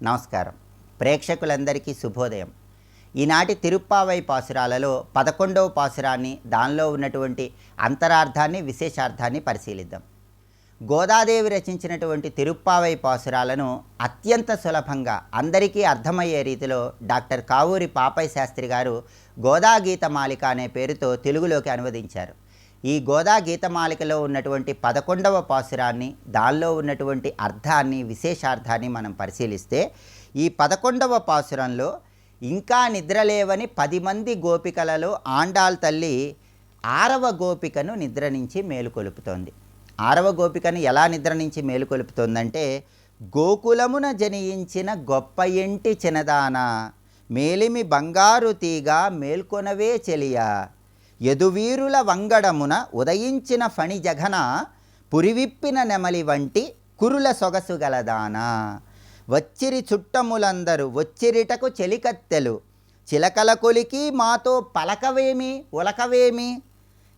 నమస్కారం. ప్రేక్షకులందరికీ శుభోదయం. ఈనాటి తిరుప్పావై పాసురాలలో 11వ పాసురాన్ని, దానిలో ఉన్నటువంటి అంతరార్థాన్ని, విశేషార్థాన్ని పరిశీలిద్దాం. గోదాదేవి రచించినటువంటి తిరుప్పావై పాసురాలను అత్యంత సులభంగా అందరికీ అర్థమయ్యే రీతిలో డాక్టర్ కావూరి పాపయ్య శాస్త్రి గారు గోదా గీతమాలిక అనే పేరుతో తెలుగులోకి అనువదించారు. ఈ గోదా గీతమాలికలో ఉన్నటువంటి 11వ పాసురాన్ని, దానిలో ఉన్నటువంటి అర్థాన్ని, విశేషార్థాన్ని మనం పరిశీలిస్తే, ఈ 11వ పాసురంలో ఇంకా నిద్రలేవని 10 మంది గోపికలలో ఆండాళ్ తల్లి 6వ గోపికను నిద్ర నుంచి మేలుకొలుపుతోంది. 6వ గోపికను ఎలా నిద్ర నుంచి మేలుకొలుపుతోందంటే, గోకులమున జనించిన గొప్ప ఇంటి చిన్నదాన మేలిమి బంగారు తీగ మేల్కొనవే చెలియా, యదువీరుల వంగడమున ఉదయించిన ఫణి జఘన పురివిప్పిన నెమలి వంటి కురుల సొగసు గలదానా, వచ్చిరి చుట్టములందరూ వచ్చిరిటకు చెలికత్తెలు చిలకల కొలికి మాతో పలకవేమి ఉలకవేమి,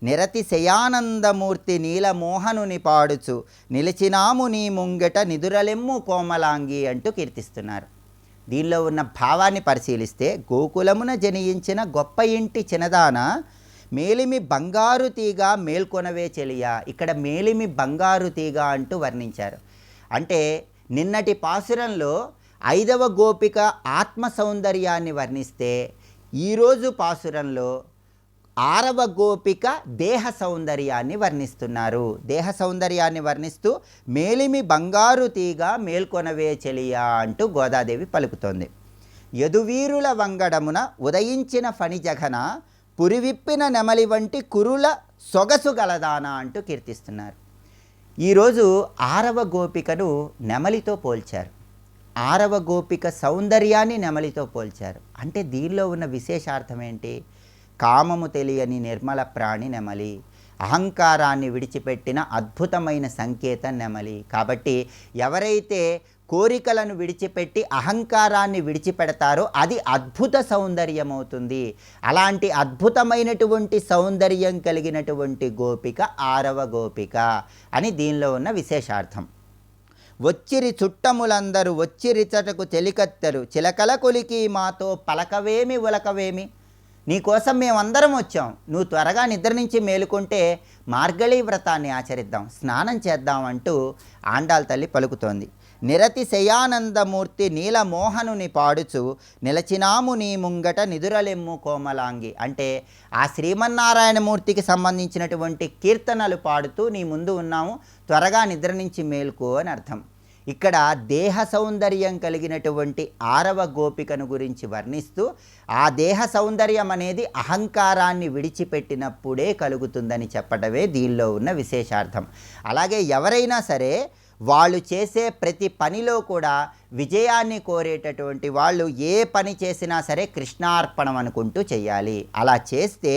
నిరతి శయానందమూర్తి నీలమోహనుని పాడుచు నిలిచినాము నీ ముంగట నిదురలెమ్ము కోమలాంగి అంటూ కీర్తిస్తున్నారు. దీనిలో ఉన్న భావాన్ని పరిశీలిస్తే, గోకులమున జనించిన గొప్ప ఇంటి చిన్నదాన మేలిమి బంగారు తీగ మేల్కొనవే చెలియా. ఇక్కడ మేలిమి బంగారు తీగ అంటూ వర్ణించారు. అంటే నిన్నటి పాసురంలో 5వ గోపిక ఆత్మ సౌందర్యాన్ని వర్ణిస్తే, ఈరోజు పాసురంలో 6వ గోపిక దేహ సౌందర్యాన్ని వర్ణిస్తున్నారు. దేహ సౌందర్యాన్ని వర్ణిస్తూ మేలిమి బంగారు తీగ మేల్కొనవే చెలియా అంటూ గోదాదేవి పలుకుతోంది. యదువీరుల వంగడమున ఉదయించిన ఫణి జఘన పురివిప్పిన నెమలి వంటి కురుల సొగసు గలదానా అంటూ కీర్తిస్తున్నారు. ఈరోజు 6వ గోపికను నెమలితో పోల్చారు. 6వ గోపిక సౌందర్యాన్ని నెమలితో పోల్చారు. అంటే దీనిలో ఉన్న విశేషార్థం ఏంటి? కామము తెలియని నిర్మల ప్రాణి నెమలి, అహంకారాన్ని విడిచిపెట్టిన అద్భుతమైన సంకేతం నెమలి. కాబట్టి ఎవరైతే కోరికలను విడిచిపెట్టి అహంకారాన్ని విడిచిపెడతారో అది అద్భుత సౌందర్యం అవుతుంది. అలాంటి అద్భుతమైనటువంటి సౌందర్యం కలిగినటువంటి గోపిక 6వ గోపిక అని దీనిలో ఉన్న విశేషార్థం. వచ్చిరి చుట్టములందరూ వచ్చిరిచటకు చెలికత్తెలు చిలకల కొలికి మాతో పలకవేమి ఉలకవేమి, నీకోసం మేమందరం వచ్చాం, నువ్వు త్వరగా నిద్ర నుంచి మేలుకుంటే మార్గళీ వ్రతాన్ని ఆచరిద్దాం, స్నానం చేద్దాం అంటూ ఆండాళ్ తల్లి పలుకుతోంది. నిరతి శయానందమూర్తి నీలమోహనుని పాడుచు నిలచినాము నీ ముంగట నిదురలెమ్ము కోమలాంగి. అంటే ఆ శ్రీమన్నారాయణమూర్తికి సంబంధించినటువంటి కీర్తనలు పాడుతూ నీ ముందు ఉన్నాము, త్వరగా నిద్ర నుంచి మేలుకో అని అర్థం. ఇక్కడ దేహ సౌందర్యం కలిగినటువంటి 6వ గోపికను గురించి వర్ణిస్తూ, ఆ దేహ సౌందర్యం అనేది అహంకారాన్ని విడిచిపెట్టినప్పుడే కలుగుతుందని చెప్పడమే దీనిలో ఉన్న విశేషార్థం. అలాగే ఎవరైనా సరే వాళ్ళు చేసే ప్రతి పనిలో కూడా విజయాన్ని కోరేటటువంటి వాళ్ళు ఏ పని చేసినా సరే కృష్ణార్పణం అనుకుంటూ చేయాలి. అలా చేస్తే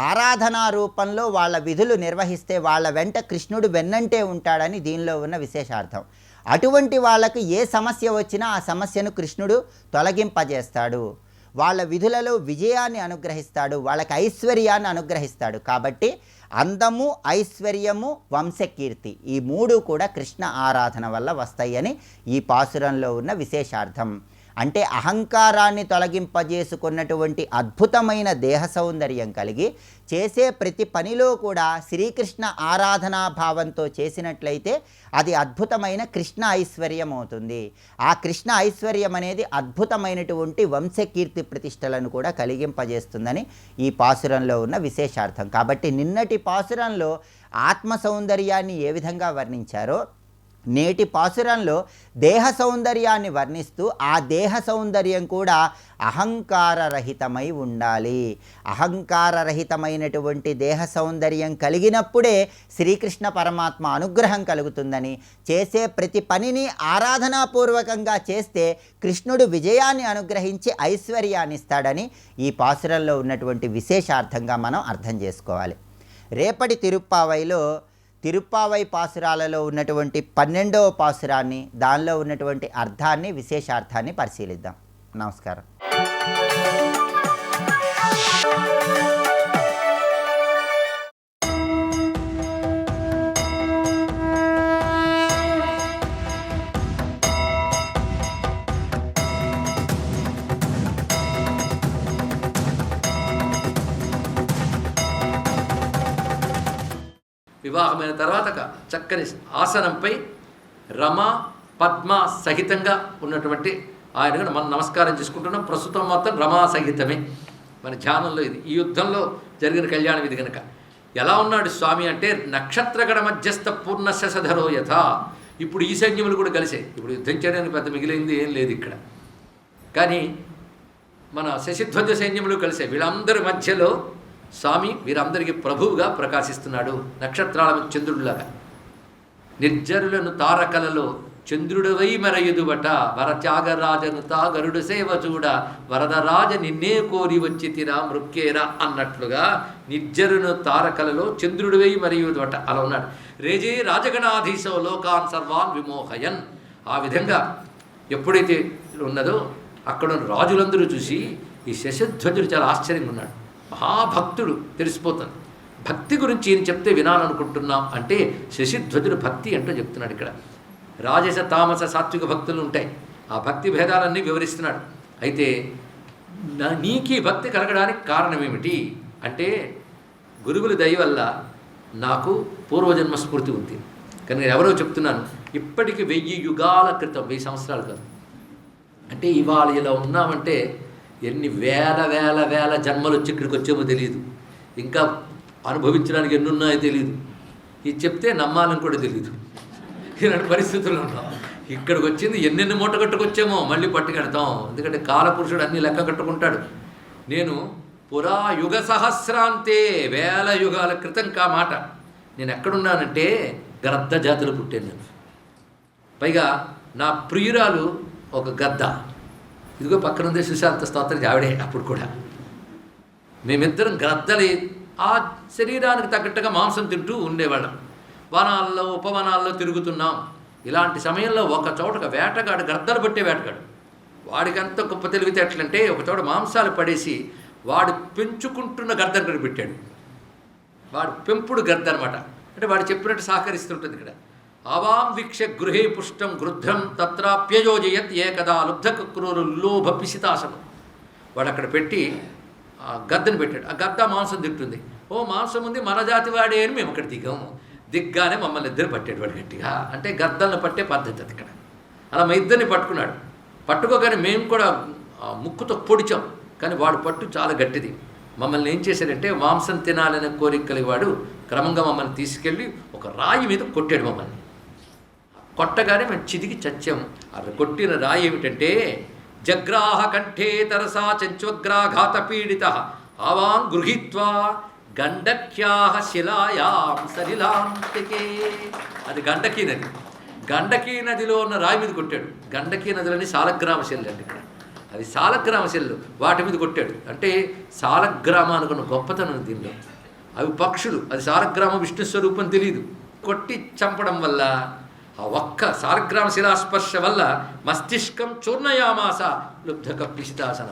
ఆరాధనా రూపంలో వాళ్ళ విధులు నిర్వహిస్తే వాళ్ళ వెంట కృష్ణుడు వెన్నంటే ఉంటాడని దీనిలో ఉన్న విశేషార్థం. అటువంటి వాళ్ళకు ఏ సమస్య వచ్చినా ఆ సమస్యను కృష్ణుడు తొలగింపజేస్తాడు, వాళ్ళ విధులలో విజయాన్ని అనుగ్రహిస్తాడు, వాళ్ళకి ఐశ్వర్యాన్ని అనుగ్రహిస్తాడు. కాబట్టి అందము, ఐశ్వర్యము, వంశకీర్తి ఈ 3 కూడా కృష్ణ ఆరాధన వల్ల వస్తాయని ఈ పాసురంలో ఉన్న విశేషార్థం. అంటే అహంకారాన్ని తొలగింపజేసుకున్నటువంటి అద్భుతమైన దేహ సౌందర్యం కలిగి చేసే ప్రతి పనిలో కూడా శ్రీకృష్ణ ఆరాధనా భావంతో చేసినట్లయితే అది అద్భుతమైన కృష్ణ ఐశ్వర్యం అవుతుంది. ఆ కృష్ణ ఐశ్వర్యం అనేది అద్భుతమైనటువంటి వంశకీర్తి ప్రతిష్టలను కూడా కలిగింపజేస్తుందని ఈ పాసురంలో ఉన్న విశేషార్థం. కాబట్టి నిన్నటి పాసురంలో ఆత్మ సౌందర్యాన్ని ఏ విధంగా వర్ణించారో, నేటి పాసురంలో దేహ సౌందర్యాన్ని వర్ణిస్తూ ఆ దేహ సౌందర్యం కూడా అహంకారరహితమై ఉండాలి. అహంకారరహితమైనటువంటి దేహ సౌందర్యం కలిగినప్పుడే శ్రీకృష్ణ పరమాత్మ అనుగ్రహం కలుగుతుందని, చేసే ప్రతి పనిని ఆరాధనాపూర్వకంగా చేస్తే కృష్ణుడు విజయాన్ని అనుగ్రహించి ఐశ్వర్యాన్ని ఇస్తాడని ఈ పాసురంలో ఉన్నటువంటి విశేషార్థంగా మనం అర్థం చేసుకోవాలి. రేపటి తిరుప్పావైలో తిరుప్పావై పాసురాలలో ఉన్నటువంటి 12వ పాసురాన్ని, దానిలో ఉన్నటువంటి అర్థాన్ని, విశేషార్థాన్ని పరిశీలిద్దాం. నమస్కారం. వివాహమైన తర్వాత చక్కని ఆసనంపై రమ పద్మ సహితంగా ఉన్నటువంటి ఆయన మనం నమస్కారం చేసుకుంటున్నాం. ప్రస్తుతం మాత్రం రమా సహితమే మన ధ్యానంలో ఇది. ఈ యుద్ధంలో జరిగిన కళ్యాణం ఇది కనుక. ఎలా ఉన్నాడు స్వామి అంటే నక్షత్రగణ మధ్యస్థ పూర్ణశధరో యథ. ఇప్పుడు ఈ సైన్యములు కూడా కలిసాయి. ఇప్పుడు యుద్ధం చేయడానికి పెద్ద మిగిలింది ఏం లేదు ఇక్కడ. కానీ మన శశిధ్వజ సైన్యములు కలిసాయి. వీళ్ళందరి మధ్యలో స్వామి వీరందరికీ ప్రభువుగా ప్రకాశిస్తున్నాడు. నక్షత్రాల మీద చంద్రుడిలాగా. నిర్జరులను తారకలలో చంద్రుడవై మరయుదుబట వరత్యాగరాజను తా గరుడు సేవ చూడ వరదరాజ నిన్నే కోరి వచ్చి తిరా మృక్కేరా అన్నట్లుగా నిర్జరును తారకలలో చంద్రుడివై మరయుదుబట అలా ఉన్నాడు. రేజే రాజగణాధీశో లోకాన్ సర్వాన్ విమోహయన్. ఆ విధంగా ఎప్పుడైతే ఉన్నదో అక్కడ రాజులందరూ చూసి ఈ శశధ్వజుడు చాలా ఆశ్చర్యంగా ఉన్నాడు. మహాభక్తుడు తెలిసిపోతుంది. భక్తి గురించి ఈయన చెప్తే వినాలనుకుంటున్నాం అంటే శశిధ్వజుడు భక్తి అంటూ చెప్తున్నాడు. ఇక్కడ రాజస తామస సాత్విక భక్తులు ఉంటాయి. ఆ భక్తి భేదాలన్నీ వివరిస్తున్నాడు. అయితే నీకు ఈ భక్తి కలగడానికి కారణం ఏమిటి అంటే గురువుల దయ వల్ల నాకు పూర్వజన్మ స్ఫూర్తి ఉంది. కానీ నేను ఎవరో చెప్తున్నాను, ఇప్పటికి 1000 యుగాల క్రితం, 1000 సంవత్సరాల క్రితం అంటే ఇవాళ ఇలా ఉన్నామంటే ఎన్ని వేల వేల వేల జన్మలు వచ్చి ఇక్కడికి వచ్చేమో తెలియదు. ఇంకా అనుభవించడానికి ఎన్ని ఉన్నాయో తెలియదు. ఇది చెప్తే నమ్మాలని కూడా తెలియదు. ఇలాంటి పరిస్థితుల్లో ఉన్నాం. ఇక్కడికి వచ్చింది ఎన్నెన్ని మూట కట్టుకొచ్చామో మళ్ళీ పట్టుకెడతాం. ఎందుకంటే కాలపురుషుడు అన్ని లెక్క కట్టుకుంటాడు. నేను పురా యుగ సహస్రాంతే, వేల యుగాల క్రితం మాట నేను ఎక్కడున్నానంటే గ్రద్ద జాతులు పుట్టాను నేను. పైగా నా ప్రియురాలు ఒక గద్ద. ఇదిగో పక్కనుందే సుశాంత స్తోత్రం ఆవిడే. అప్పుడు కూడా మేమిద్దరం గ్రద్దలి ఆ శరీరానికి తగ్గట్టుగా మాంసం తింటూ ఉండేవాళ్ళం. వనాల్లో ఉపవనాల్లో తిరుగుతున్నాం. ఇలాంటి సమయంలో ఒక చోట వేటగాడు, గ్రద్దలు పట్టే వేటగాడు, వాడికంత గొప్ప తెలివితేటలంటే ఒక చోట మాంసాలు పడేసి వాడు పెంచుకుంటున్న గద్దను పెట్టాడు. వాడు పెంపుడు గద్ద అనమాట. అంటే వాడు చెప్పినట్టు సహకరిస్తుంటుంది. ఇక్కడ ఆవాం వీక్ష గృహే పుష్టం గృధ్రం తత్రాప్యయోజయత్ ఏకదా లుబ్ధక్రూరు లోభ పిసితాసనం. వాడు అక్కడ పెట్టి ఆ గద్దను పెట్టాడు. ఆ గద్ద మాంసం తింటుంది. ఓ మాంసం ఉంది, మన జాతి వాడే అని మేము అక్కడ దిగాము. దిగ్గానే మమ్మల్ని ఇద్దరు పట్టాడు వాడు గట్టిగా. అంటే గద్దలను పట్టే పద్ధతి అది. ఇక్కడ అలా మా ఇద్దరిని పట్టుకున్నాడు. పట్టుకోగానే మేము కూడా ముక్కుతో పొడిచాం. కానీ వాడు పట్టు చాలా గట్టిది. మమ్మల్ని ఏం చేశాడంటే మాంసం తినాలనే కోరిక కలిగి వాడు క్రమంగా మమ్మల్ని తీసుకెళ్ళి ఒక రాయి మీద కొట్టాడు. మమ్మల్ని కొట్టగానే మేము చితికి చచ్చాము. అది కొట్టిన రాయి ఏమిటంటే జగ్రాహ కంఠే తరసా చంచోగ్రాఘాత పీడిత ఆవాం గృహీత్వా గండక్యాహ శిలాయాం సలిలాంతికే. అది గండకీ నది. గండకీ నదిలో ఉన్న రాయి మీద కొట్టాడు. గండకీ నదులని సాలగ్రామ శిల్లు అండి. ఇక్కడ అవి సాలగ్రామ శిల్లు, వాటి మీద కొట్టాడు. అంటే సాలగ్రామ అనుకున్న గొప్పతనం దీనిలో. అవి పక్షులు, అది సాలగ్రామ విష్ణు స్వరూపం తెలియదు. కొట్టి చంపడం వల్ల ఆ ఒక్క సాలగ్రామ శిలాస్పర్శ వల్ల మస్తిష్కం చూర్ణయామాస లుబ్ధక పిసితాసన.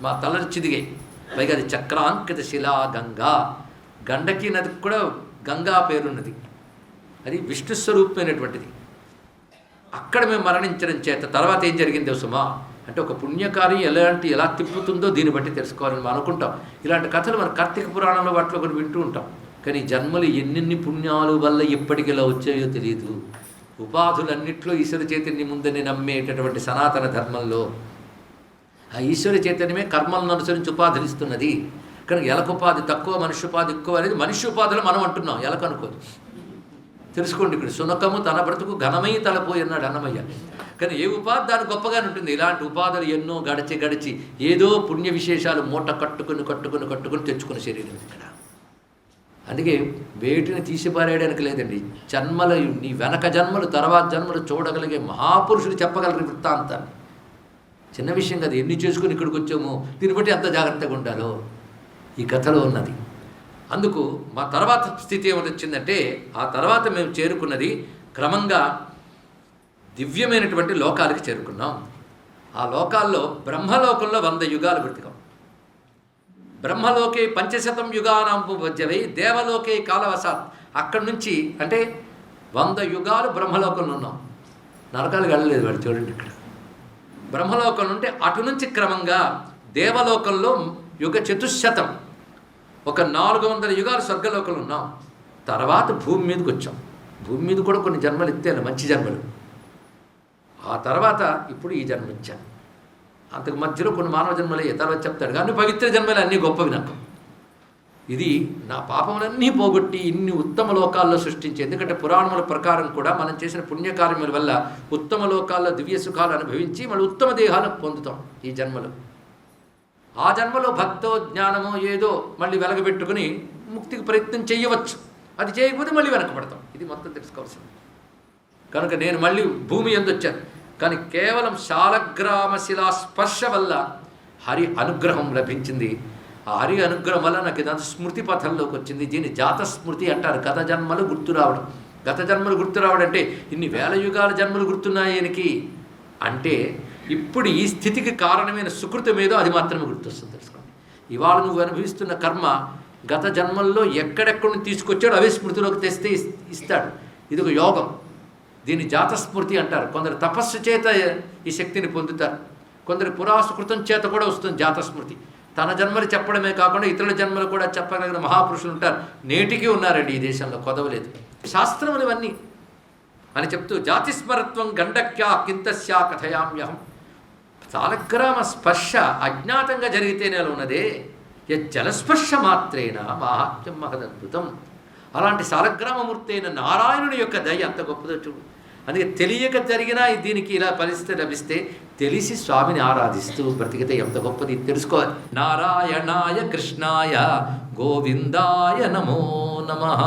మా తలని చిదిగాయి. పైగా అది చక్రాంకిత శిలా గంగా. గండకీ నదికి కూడా గంగా పేరున్నది. అది విష్ణు స్వరూపమైనటువంటిది. అక్కడ మేము మరణించడం చేత తర్వాత ఏం జరిగిందో సుమా అంటే ఒక పుణ్యకార్యం ఎలా తిప్పుతుందో దీన్ని బట్టి తెలుసుకోవాలని మనం అనుకుంటాం. ఇలాంటి కథలు మన కార్తీక పురాణంలో వాటిలో కొన్ని వింటూ ఉంటాం. కానీ జన్మలు ఎన్నెన్ని పుణ్యాలు వల్ల ఎప్పటికి ఇలా వచ్చాయో తెలియదు. ఉపాధులన్నింటిలో ఈశ్వర చైతన్యం ఉందని నమ్మేటటువంటి సనాతన ధర్మంలో ఆ ఈశ్వర చైతన్యమే కర్మలను అనుసరించి ఉపాధులు ఇస్తున్నది. కానీ ఎలకుపాధి తక్కువ, మనుష్యోపాధి ఎక్కువ అనేది మనుష్యోపాధులు మనం అంటున్నాం. ఎలకు అనుకోదు. తెలుసుకోండి. ఇక్కడ సునకము తన బ్రతుకు ఘనమై తలపోయి అన్నాడు అన్నమయ్య. కానీ ఏ ఉపాధి దాని గొప్పగానే ఉంటుంది. ఇలాంటి ఉపాధులు ఎన్నో గడిచి ఏదో పుణ్య విశేషాలు మూట కట్టుకుని తెచ్చుకున్న శరీరం ఇక్కడ. అందుకే వేటిని తీసిపారేయడానికి లేదండి. జన్మలు, నీ వెనక జన్మలు, తర్వాత జన్మలు చూడగలిగే మహాపురుషులు చెప్పగలరు వృత్తాంతాన్ని. చిన్న విషయం కదా. ఎన్ని చేసుకుని ఇక్కడికి వచ్చామో దీన్ని బట్టి ఎంత జాగ్రత్తగా ఉండాలో ఈ కథలో ఉన్నది. అందుకు మా తర్వాత స్థితి ఏమొచ్చిందంటే ఆ తర్వాత మేము చేరుకున్నది క్రమంగా దివ్యమైనటువంటి లోకాలకి చేరుకున్నాం. ఆ లోకాల్లో బ్రహ్మలోకంలో 100 యుగాలు బ్రతికాం. బ్రహ్మలోకే 500 యుగానాంపు వజ్జవై దేవలోకే కాలవసాత్. అక్కడి నుంచి అంటే 100 యుగాలు బ్రహ్మలోకంలో ఉన్నాం. నరకాలకు వెళ్ళలేదు వాడు. చూడండి ఇక్కడ బ్రహ్మలోకం నుండి అటు నుంచి క్రమంగా దేవలోకంలో యుగ 400 ఒక 400 యుగాలు స్వర్గలోకంలో ఉన్నాం. తర్వాత భూమి మీదకి వచ్చాం. భూమి మీద కూడా కొన్ని జన్మలు ఎత్తాను, మంచి జన్మలు. ఆ తర్వాత ఇప్పుడు ఈ జన్మ ఇచ్చాను. అంతకు మధ్యలో కొన్ని మానవ జన్మలు అయ్యే తర్వాత చెప్తాడు. కానీ పవిత్ర జన్మలు అన్నీ గొప్పవి నాకు. ఇది నా పాపములన్నీ పోగొట్టి ఇన్ని ఉత్తమ లోకాల్లో సృష్టించి, ఎందుకంటే పురాణముల ప్రకారం కూడా మనం చేసిన పుణ్యకార్యముల వల్ల ఉత్తమ లోకాల్లో దివ్య సుఖాలు అనుభవించి మళ్ళీ ఉత్తమ దేహాలను పొందుతాం ఈ జన్మలో. ఆ జన్మలో భక్తో జ్ఞానమో ఏదో మళ్ళీ వెలగబెట్టుకుని ముక్తికి ప్రయత్నం చేయవచ్చు. అది చేయకపోతే మళ్ళీ వెనకబడతాం. ఇది మొత్తం తెలుసుకోవాల్సింది. కనుక నేను మళ్ళీ భూమి యందు వచ్చాను. కానీ కేవలం శాలగ్రామ శిలా స్పర్శ వల్ల హరి అనుగ్రహం లభించింది. ఆ హరి అనుగ్రహం వల్ల నాకు ఇదంతా స్మృతి పథంలోకి వచ్చింది. దీన్ని జాత స్మృతి అంటారు. గత జన్మలు గుర్తు రావడం. గత జన్మలు గుర్తు రావడం అంటే ఇన్ని వేల యుగాల జన్మలు గుర్తున్నాయి ఈయనకి అంటే ఇప్పుడు ఈ స్థితికి కారణమైన సుకృతం ఏదో అది మాత్రమే గుర్తొస్తుంది. తెలుసుకోండి. ఇవాళ నువ్వు అనుభవిస్తున్న కర్మ గత జన్మల్లో ఎక్కడెక్కడి నుంచి తీసుకొచ్చాడో అవే స్మృతిలోకి తెస్తే ఇస్తాడు. ఇది ఒక యోగం. దీన్ని జాతస్మృతి అంటారు. కొందరు తపస్సు చేత ఈ శక్తిని పొందుతారు. కొందరు పురాసుకృతం చేత కూడా వస్తుంది జాతస్మృతి. తన జన్మలు చెప్పడమే కాకుండా ఇతరుల జన్మలు కూడా చెప్పగలిగిన మహాపురుషులు ఉంటారు. నేటికి ఉన్నారండి ఈ దేశంలో, కొదవలేదు. శాస్త్రములు ఇవన్నీ అని చెప్తూ జాతిస్మరత్వం గండక్యా కింతస్యా కథయామ్యహం. సాలగ్రామ స్పర్శ అజ్ఞాతంగా జరిగితేనే ఉన్నదే జలస్పర్శ మాత్రేన మహాత్మ్యం మహదద్భుతం. అలాంటి సాలగ్రామమూర్తి అయిన నారాయణుని యొక్క దయ అంత గొప్పదో చూడు. అందుకే తెలియక జరిగినా దీనికి ఇలా ఫలిస్తే లభిస్తే తెలిసి స్వామిని ఆరాధిస్తూ బ్రతికితే ఎంత గొప్పది తెలుసుకోవాలి. నారాయణాయ కృష్ణాయ గోవిందాయ నమో నమః.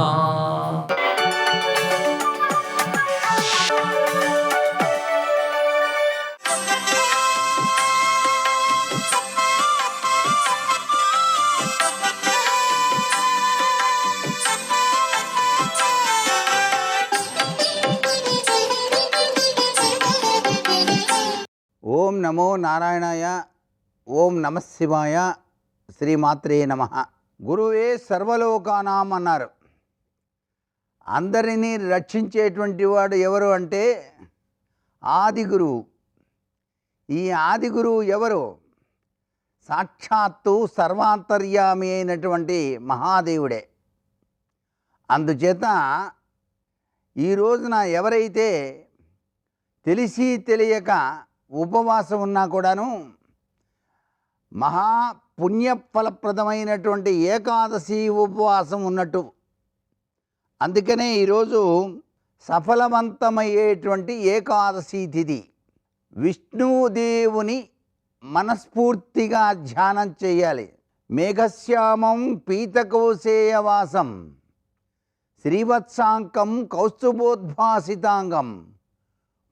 ఓం నమో నారాయణాయ. ఓం నమః శివాయ. శ్రీమాత్రే నమః. గురువే సర్వలోకానాం అన్నారు. అందరినీ రక్షించేటువంటి వాడు ఎవరు అంటే ఆది గురువు. ఈ ఆది గురువు ఎవరు? సాక్షాత్తు సర్వాంతర్యామి అయినటువంటి మహాదేవుడే. అందుచేత ఈ రోజున ఎవరైతే తెలిసి తెలియక ఉపవాసం ఉన్నా కూడాను మహాపుణ్యఫలప్రదమైనటువంటి ఏకాదశి ఉపవాసం ఉన్నట్టు. అందుకనే ఈరోజు సఫలవంతమయ్యేటువంటి ఏకాదశి తిథి. విష్ణుదేవుని మనస్ఫూర్తిగా ధ్యానం చేయాలి. మేఘశ్యామం పీతకౌశేయవాసం శ్రీవత్సాంకం కౌస్తుభోద్భాసితాంగం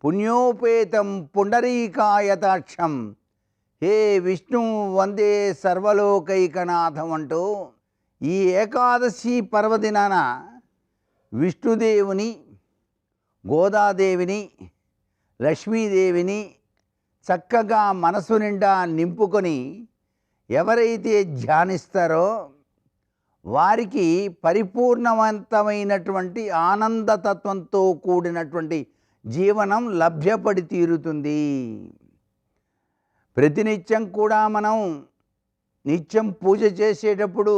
పుణ్యోపేతం పుండరీకాయతాక్షం హే విష్ణు వందే సర్వలోకైకనాథం అంటూ ఈ ఏకాదశి పర్వదినాన విష్ణుదేవుని, గోదాదేవిని, లక్ష్మీదేవిని చక్కగా మనసు నిండా నింపుకొని ఎవరైతే ధ్యానిస్తారో వారికి పరిపూర్ణవంతమైనటువంటి ఆనందతత్వంతో కూడినటువంటి జీవనం లభ్యపడి తీరుతుంది. ప్రతినిత్యం కూడా మనం నిత్యం పూజ చేసేటప్పుడు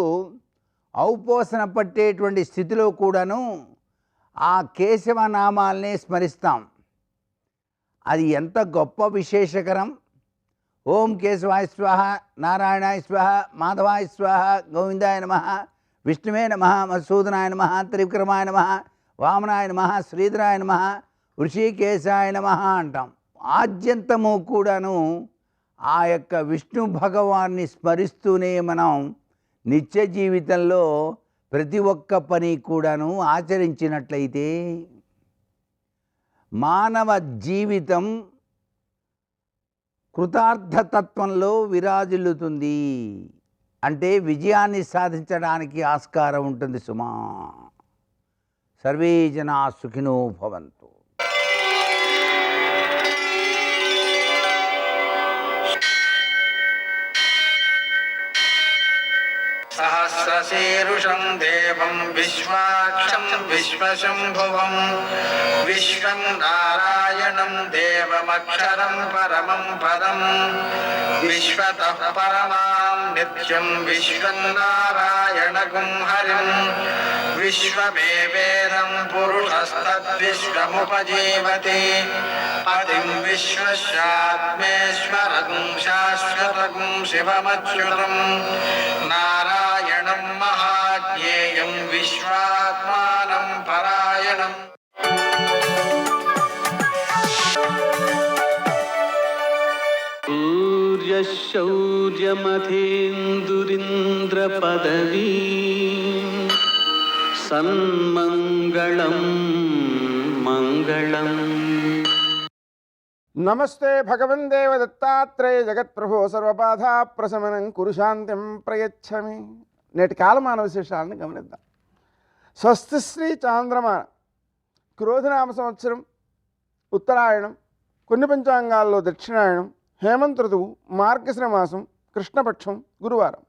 ఔపోసన పట్టేటువంటి స్థితిలో కూడాను ఆ కేశవ నామాల్ని స్మరిస్తాం. అది ఎంత గొప్ప విశేషకరం. ఓం కేశవాయ స్వాహ, నారాయణాయ స్వాహ, మాధవాయ స్వాహ, గోవిందాయ నమః, విష్ణువే నమః, మధుసూదనాయ నమః, త్రివిక్రమాయ నమః, వామనాయ నమః, శ్రీధరాయ నమః, ఋషికేశాయ నమః అంటాం. ఆద్యంతము కూడాను ఆ యొక్క విష్ణు భగవాన్ని స్మరిస్తూనే మనం నిత్య జీవితంలో ప్రతి ఒక్క పని కూడాను ఆచరించినట్లయితే మానవ జీవితం కృతార్థతత్వంలో విరాజిల్లుతుంది. అంటే విజయాన్ని సాధించడానికి ఆస్కారం ఉంటుంది సుమా. సర్వే జనా సుఖినో భవంతు. సహస్రశీరుషం దేవం విశ్వాక్షం విశ్వశంభువం విశ్వం నారాయణం దేవమక్షరం పరమం పదం విశ్వతః పరమాం నిత్యం విశ్వం నారాయణగం హరిం विश्वमेवेदं पुरुषस्तद्विश्वमुपजीवति पतिं विश्वस्यात्मेश्वरं शाश्वतं शिवमच्युतं नारायणं महाज्ञेयं विश्वात्मानं परायणम् सूर्यशौर्यमथेन्दुरिन्द्रपदवी सन्मङ्गलं मङ्गलम्। నమస్తే భగవన్ దేవ దత్తాత్రేయ జగత్ప్రభో సర్వబాధా ప్రశమనం కురు శాంతిం ప్రయచ్చమి. నేటి కాలమాన విశేషాలను గమనిద్దాం. స్వస్తి శ్రీ చాంద్రమాన క్రోధనామ సంవత్సరం, ఉత్తరాయణం, కొన్ని పంచాంగాల్లో దక్షిణాయనం, హేమంత ఋతువు, మార్గశిర మాసం, కృష్ణపక్షం, గురువారం.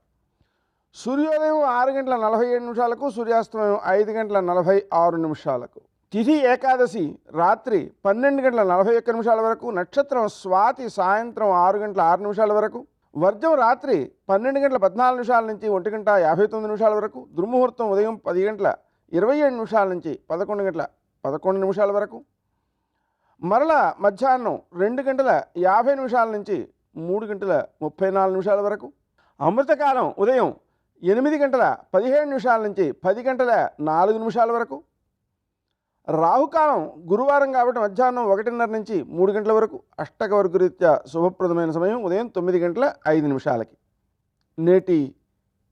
సూర్యోదయం 6:47, సూర్యాస్తమయం 5:46. తిథి ఏకాదశి రాత్రి 12:41 వరకు, నక్షత్రం స్వాతి సాయంత్రం 6:06 వరకు, వర్జం రాత్రి 12:14 నుంచి 1:59 వరకు, దుర్ముహూర్తం ఉదయం 10:27 నుంచి 11:11 వరకు, మరల మధ్యాహ్నం 2:50 నుంచి 3:34 వరకు, అమృతకాలం ఉదయం 8:17 నుంచి 10:04 వరకు, రాహుకాలం గురువారం కాబట్టి మధ్యాహ్నం 1:30 నుంచి 3 గంటల వరకు, అష్టక వర్గ రీత్యా శుభప్రదమైన సమయం ఉదయం 9:05. నేటి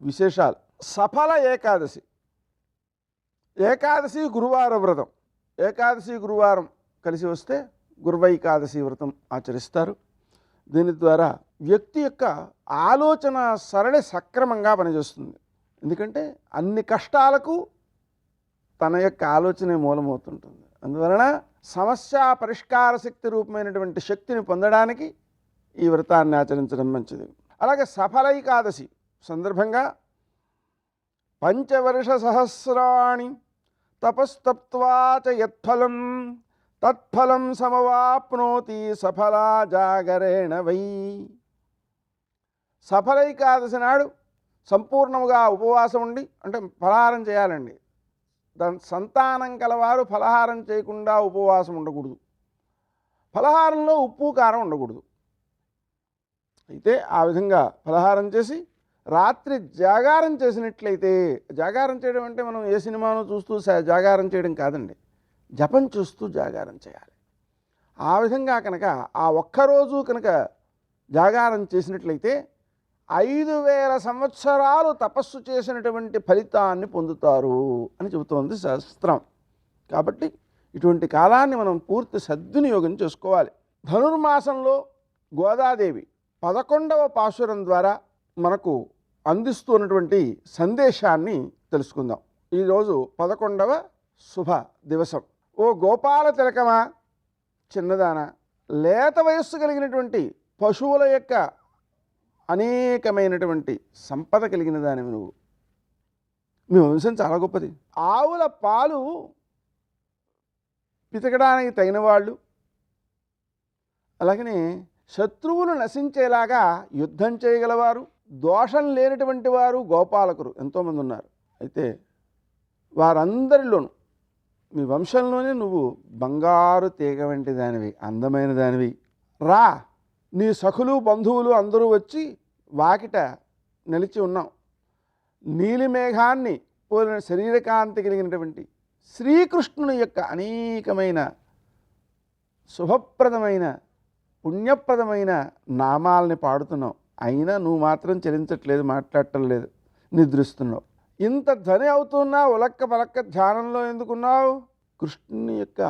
విశేషాలు. సఫల ఏకాదశి. ఏకాదశి గురువార వ్రతం. ఏకాదశి గురువారం కలిసి వస్తే గురువైకాదశి వ్రతం ఆచరిస్తారు. దీని ద్వారా వ్యక్తి యొక్క ఆలోచన సరళి సక్రమంగా పనిచేస్తుంది. ఎందుకంటే అన్ని కష్టాలకు తన యొక్క ఆలోచనే మూలమవుతుంటుంది. అందువలన సమస్య పరిష్కార శక్తి రూపమైనటువంటి శక్తిని పొందడానికి ఈ వ్రతాన్ని ఆచరించడం మంచిది. అలాగే సఫలైకాదశి సందర్భంగా పంచవర్ష సహస్రాణి తపస్తప్త్వా చ యత్ఫలం తత్ఫలం సమవాప్నోతి సఫలా జాగరేణ వై. సఫలైకాదశి నాడు సంపూర్ణముగా ఉపవాసం ఉండి, అంటే ఫలహారం చేయాలండి. సంతానం కలవారు ఫలహారం చేయకుండా ఉపవాసం ఉండకూడదు. ఫలహారంలో ఉప్పు కారం ఉండకూడదు. అయితే ఆ విధంగా ఫలహారం చేసి రాత్రి జాగారం చేసినట్లయితే, జాగారం చేయడం అంటే మనం ఏ సినిమానో చూస్తూ జాగారం చేయడం కాదండి, జపం చూస్తూ జాగారం చేయాలి. ఆ విధంగా కనుక ఆ ఒక్కరోజు కనుక జాగారం చేసినట్లయితే 5000 సంవత్సరాలు తపస్సు చేసినటువంటి ఫలితాన్ని పొందుతారు అని చెబుతోంది శాస్త్రం. కాబట్టి ఇటువంటి కాలాన్ని మనం పూర్తి సద్వినియోగం చేసుకోవాలి. ధనుర్మాసంలో గోదాదేవి 11వ పాశురం ద్వారా మనకు అందిస్తున్నటువంటి సందేశాన్ని తెలుసుకుందాం. ఈరోజు 11వ శుభ దివసం. ఓ గోపాల తిలకమా, చిన్నదాన, లేత వయస్సు కలిగినటువంటి పశువుల యొక్క అనేకమైనటువంటి సంపద కలిగిన దానివి నువ్వు. మీ వంశం చాలా గొప్పది. ఆవుల పాలు పితకడానికి తగిన వాళ్ళు, అలాగనే శత్రువులు నశించేలాగా యుద్ధం చేయగలవారు, దోషం లేనటువంటి వారు గోపాలకులు ఎంతోమంది ఉన్నారు. అయితే వారందరిలోనూ మీ వంశంలోనే నువ్వు బంగారు తీగ వంటి దానివి, అందమైన దానివి. రా, నీ సఖులు బంధువులు అందరూ వచ్చి వాకిట నిలిచి ఉన్నాం. నీలిమేఘాన్ని పోలిన శరీరకాంతి కలిగినటువంటి శ్రీకృష్ణుని యొక్క అనేకమైన శుభప్రదమైన పుణ్యప్రదమైన నామాలని పాడుతున్నావు. అయినా నువ్వు మాత్రం చలించట్లేదు, మాట్లాడటం లేదు, నిద్రిస్తున్నావు. ఇంత ధ్వని అవుతున్నా ఉలక్క పలక్క ధ్యానంలో ఎందుకున్నావు? కృష్ణుని యొక్క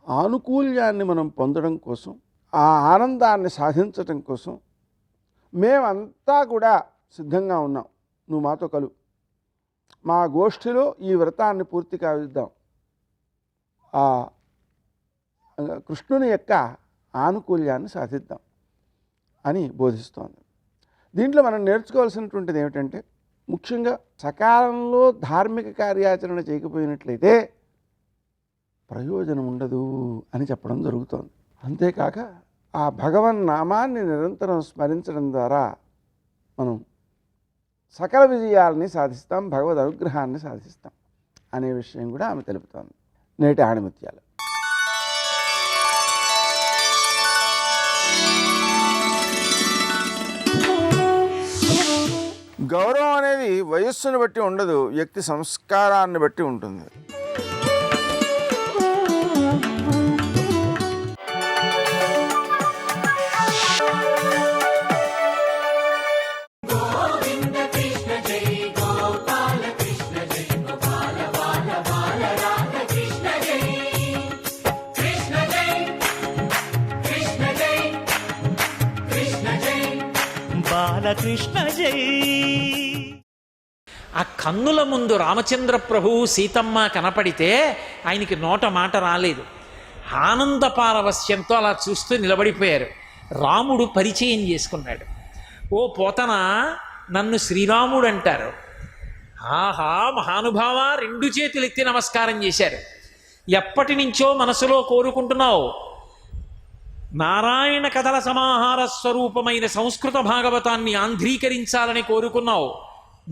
ఆనుకూల్యాన్ని మనం పొందడం కోసం, ఆ ఆనందాన్ని సాధించటం కోసం మేమంతా కూడా సిద్ధంగా ఉన్నాం. నువ్వు మాతో కలువు. మా గోష్ఠిలో ఈ వ్రతాన్ని పూర్తి కావిద్దాం. ఆ కృష్ణుని యొక్క ఆనుకూల్యాన్ని సాధిద్దాం అని బోధిస్తోంది. దీంట్లో మనం నేర్చుకోవాల్సినటువంటిది ఏమిటంటే, ముఖ్యంగా సకాలంలో ధార్మిక కార్యాచరణ చేయకపోయినట్లయితే ప్రయోజనం ఉండదు అని చెప్పడం జరుగుతోంది. అంతేకాక ఆ భగవన్ నామాన్ని నిరంతరం స్మరించడం ద్వారా మనం సకల విజయాలని సాధిస్తాం, భగవద్ అనుగ్రహాన్ని సాధిస్తాం. అనే విషయం కూడా ఆమె తెలుపుతోంది. నేటి ఆణిముత్యాలు. గౌరవం అనేది వయస్సును బట్టి ఉండదు, వ్యక్తి సంస్కారాన్ని బట్టి ఉంటుంది. బాలకృష్ణ జై. ఆ కన్నుల ముందు రామచంద్ర ప్రభువు సీతమ్మ కనపడితే ఆయనకి నోట మాట రాలేదు. ఆనంద పారవస్యంతో అలా చూస్తూ నిలబడిపోయారు. రాముడు పరిచయం చేసుకున్నాడు. ఓ పోతన, నన్ను శ్రీరాముడు అంటారు. ఆహా మహానుభావ, 2 చేతులు ఎత్తి నమస్కారం చేశారు. ఎప్పటి నుంచో మనసులో కోరుకుంటున్నావు, నారాయణ కథల సమాహార స్వరూపమైన సంస్కృత భాగవతాన్ని ఆంధ్రీకరించాలని కోరుకున్నావు.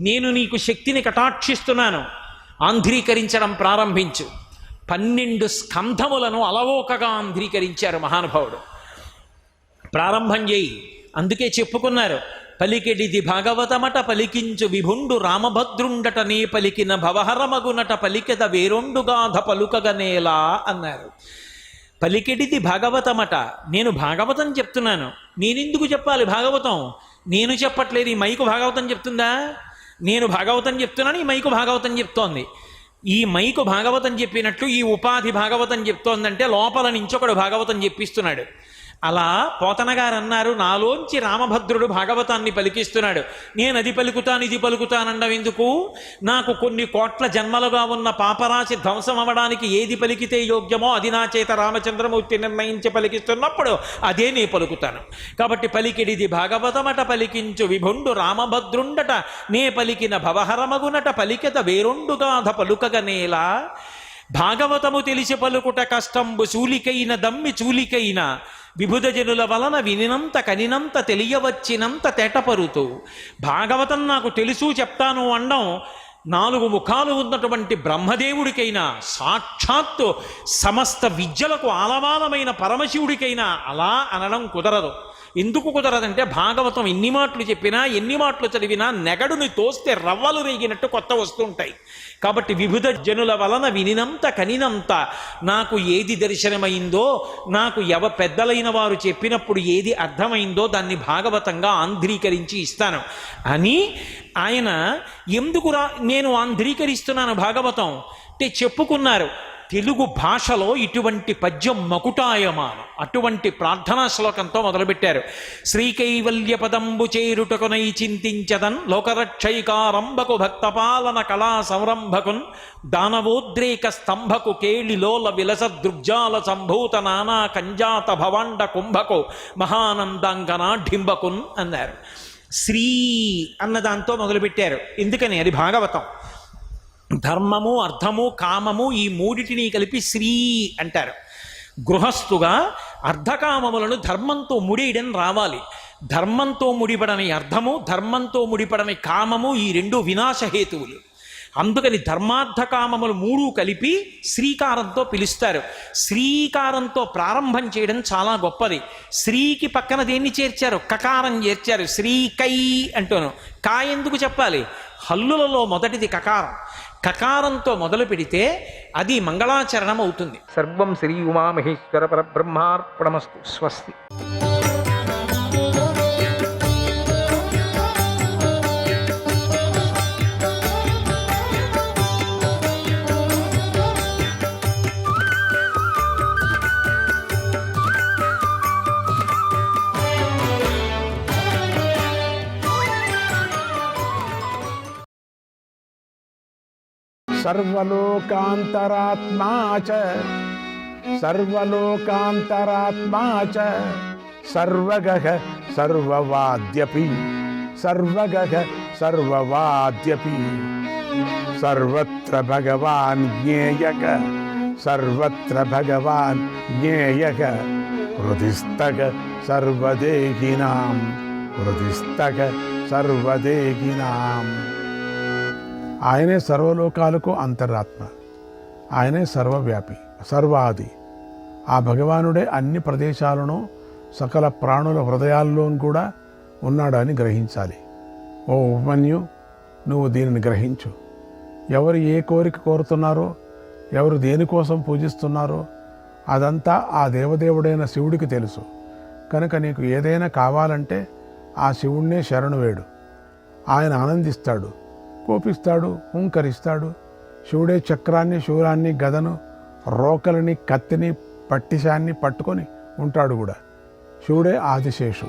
నేను నీకు శక్తిని కటాక్షిస్తున్నాను, ఆంధ్రీకరించడం ప్రారంభించు. 12 స్కంధములను అలవోకగా ఆంధ్రీకరించారు మహానుభావుడు. ప్రారంభం చేయి. అందుకే చెప్పుకున్నారు, పలికెడిది భాగవతమట పలికించు విభుండు రామభద్రుండట నే పలికిన భవహరమగునట పలికెద వేరొండుగాధ పలుకగనేలా అన్నారు. పలికెడిది భాగవతమట, నేను భాగవతం చెప్తున్నాను. నేనెందుకు చెప్పాలి భాగవతం? నేను చెప్పట్లేదు, ఈ మైకు భాగవతం చెప్తుందా? నేను భాగవతం చెప్తున్నాను, ఈ మైకు భాగవతం చెప్తోంది. ఈ మైకు భాగవతం చెప్పినట్లు ఈ ఉపాధి భాగవతం చెప్తోందంటే లోపల నుంచి ఒకడు భాగవతం చెప్పిస్తున్నాడు. అలా పోతనగారు అన్నారు, నాలోంచి రామభద్రుడు భాగవతాన్ని పలికిస్తున్నాడు. నేను అది పలుకుతాను ఇది పలుకుతానండం ఎందుకు? నాకు కొన్ని కోట్ల జన్మలుగా ఉన్న పాపరాశి ధ్వంసం అవ్వడానికి ఏది పలికితే యోగ్యమో అది నా చేత రామచంద్రమూర్తి నిర్ణయించి పలికిస్తున్నప్పుడు అదే నే పలుకుతాను. కాబట్టి పలికిడిది భాగవతమట పలికించు విభుండు రామభద్రుండట నే పలికిన భవహరమగునట పలికెద వేరొండుగాధ పలుకగనేలా. భాగవతము తెలిసి పలుకుట కష్టంబు చూలికైన దమ్మి చూలికైన విభుధ జనుల వలన వినినంత కనినంత తెలియవచ్చినంత తేటపరుతూ. భాగవతం నాకు తెలుసు చెప్తాను అండం 4 ముఖాలు ఉన్నటువంటి బ్రహ్మదేవుడికైనా, సాక్షాత్తు సమస్త విద్యలకు ఆలవాలమైన పరమశివుడికైనా అలా అనడం కుదరదు. ఎందుకు కుదరదంటే భాగవతం ఎన్ని మాటలు చెప్పినా ఎన్ని మాటలు చదివినా నెగడుని తోస్తే రవ్వలు రేగినట్టు కొత్త వస్తుంటాయి. కాబట్టి వివిధ జనుల వలన వినినంత కనినంత నాకు ఏది దర్శనమైందో, నాకు పెద్దలైన వారు చెప్పినప్పుడు ఏది అర్థమైందో దాన్ని భాగవతంగా ఆంధ్రీకరించి ఇస్తాను అని ఆయన ఎందుకు నేను ఆంధ్రీకరిస్తున్నాను భాగవతం అంటే చెప్పుకున్నారు. తెలుగు భాషలో ఇటువంటి పద్యం మకుటాయమానం. అటువంటి ప్రార్థనా శ్లోకంతో మొదలుపెట్టారు. శ్రీకైవల్య పదంబు చేరుటకునై చింతించదన్ లోకరక్షైకారంభకు భక్తపాలన కళా సంరంభకున్ దానవోద్రేక స్తంభకు కేళిలోల విలస దృగ్జాల సంభూత నానా కంజాత భవాండ కుంభకు మహానందాంగనాఢింబకున్ అన్నారు. శ్రీ అన్నదాంతో మొదలుపెట్టారు. ఎందుకని? అది భాగవతం. ధర్మము, అర్థము, కామము ఈ 3టిని కలిపి శ్రీ అంటారు. గృహస్థుగా అర్ధకామములను ధర్మంతో ముడియడం రావాలి. ధర్మంతో ముడిపడని అర్థము, ధర్మంతో ముడిపడని కామము ఈ 2 వినాశహేతువులు. అందుకని ధర్మార్థ కామములు 3 కలిపి శ్రీకారంతో పిలుస్తారు. శ్రీకారంతో ప్రారంభం చేయడం చాలా గొప్పది. శ్రీకి పక్కన దేన్ని చేర్చారు? కకారం చేర్చారు. శ్రీకై అంటూను. కా ఎందుకు చెప్పాలి? హల్లులలో మొదటిది కకారం. కకారంతో మొదలు పెడితే అది మంగళాచరణం అవుతుంది. సర్వం శ్రీ ఉమామహేశ్వర పరబ్రహ్మార్పణమస్తు. స్వస్తి. సర్వలోకాంతరాత్మా చ సర్వగః సర్వవాద్యపి సర్వత్ర భగవాన్ జ్ఞేయః హృదిస్థగ సర్వదేహినాం ఆయనే సర్వలోకాలకు అంతరాత్మ, ఆయనే సర్వవ్యాపి, సర్వాది. ఆ భగవానుడే అన్ని ప్రదేశాలను సకల ప్రాణుల హృదయాల్లోనూ కూడా ఉన్నాడని గ్రహించాలి. ఓ ఉపమన్యు, నువ్వు దీనిని గ్రహించు. ఎవరు ఏ కోరిక కోరుతున్నారో, ఎవరు దేనికోసం పూజిస్తున్నారో అదంతా ఆ దేవదేవుడైన శివుడికి తెలుసు. కనుక నీకు ఏదైనా కావాలంటే ఆ శివుణ్ణే శరణు వేడు. ఆయన ఆనందిస్తాడు, కోపిస్తాడు, హుంకరిస్తాడు. శివుడే చక్రాన్ని, శూలాన్ని, గదను, రోకలిని, కత్తిని, పట్టిశాన్ని పట్టుకొని ఉంటాడు కూడా. శివుడే ఆదిశేషు,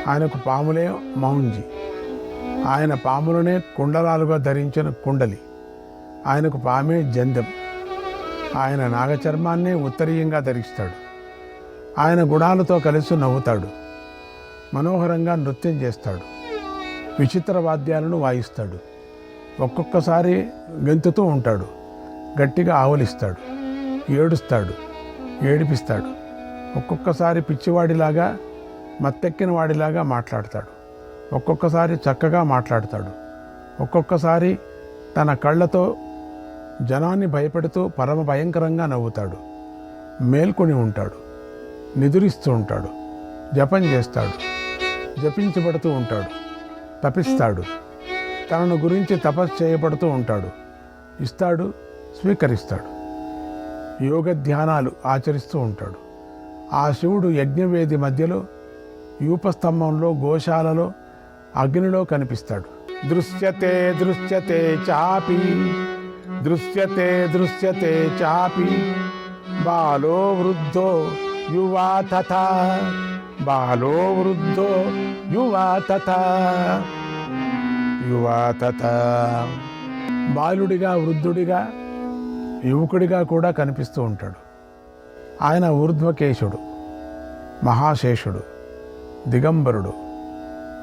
ఆయనకు పాములే మౌంజి, ఆయన పాములనే కుండలాలుగా ధరించిన కుండలి, ఆయనకు పామే జందెం, ఆయన నాగచర్మాన్నే ఉత్తరీయంగా ధరిస్తాడు. ఆయన గుణాలతో కలిసి నవ్వుతాడు, మనోహరంగా నృత్యం చేస్తాడు, విచిత్ర వాద్యాలను వాయిస్తాడు. ఒక్కొక్కసారి గెంతుతూ ఉంటాడు, గట్టిగా ఆవలిస్తాడు, ఏడుస్తాడు, ఏడిపిస్తాడు. ఒక్కొక్కసారి పిచ్చివాడిలాగా, మత్తెక్కిన వాడిలాగా మాట్లాడతాడు. ఒక్కొక్కసారి చక్కగా మాట్లాడతాడు. ఒక్కొక్కసారి తన కళ్ళతో జనాన్ని భయపెడుతూ పరమ భయంకరంగా నవ్వుతాడు. మేల్కొని ఉంటాడు, నిదురిస్తూ ఉంటాడు, జపం చేస్తాడు, జపించబడుతూ ఉంటాడు, తపిస్తాడు, తనను గురించి తపస్సు చేయబడుతూ ఉంటాడు, ఇస్తాడు, స్వీకరిస్తాడు, యోగ ధ్యానాలు ఆచరిస్తూ ఉంటాడు. ఆ శివుడు యజ్ఞవేది మధ్యలో, యూపస్తంభంలో, గోశాలలో, అగ్నిలో కనిపిస్తాడు. దృశ్యతే దృశ్యతే చాపి, దృశ్యతే దృశ్యతే చాపి, బాలో వృద్ధో యువా తథా, బాలో వృద్ధో యువా తథా, యువా తథా. బాలుడిగా, వృద్ధుడిగా, యువకుడిగా కూడా కనిపిస్తూ ఉంటాడు. ఆయన ఊర్ధ్వకేశుడు, మహాశేషుడు, దిగంబరుడు,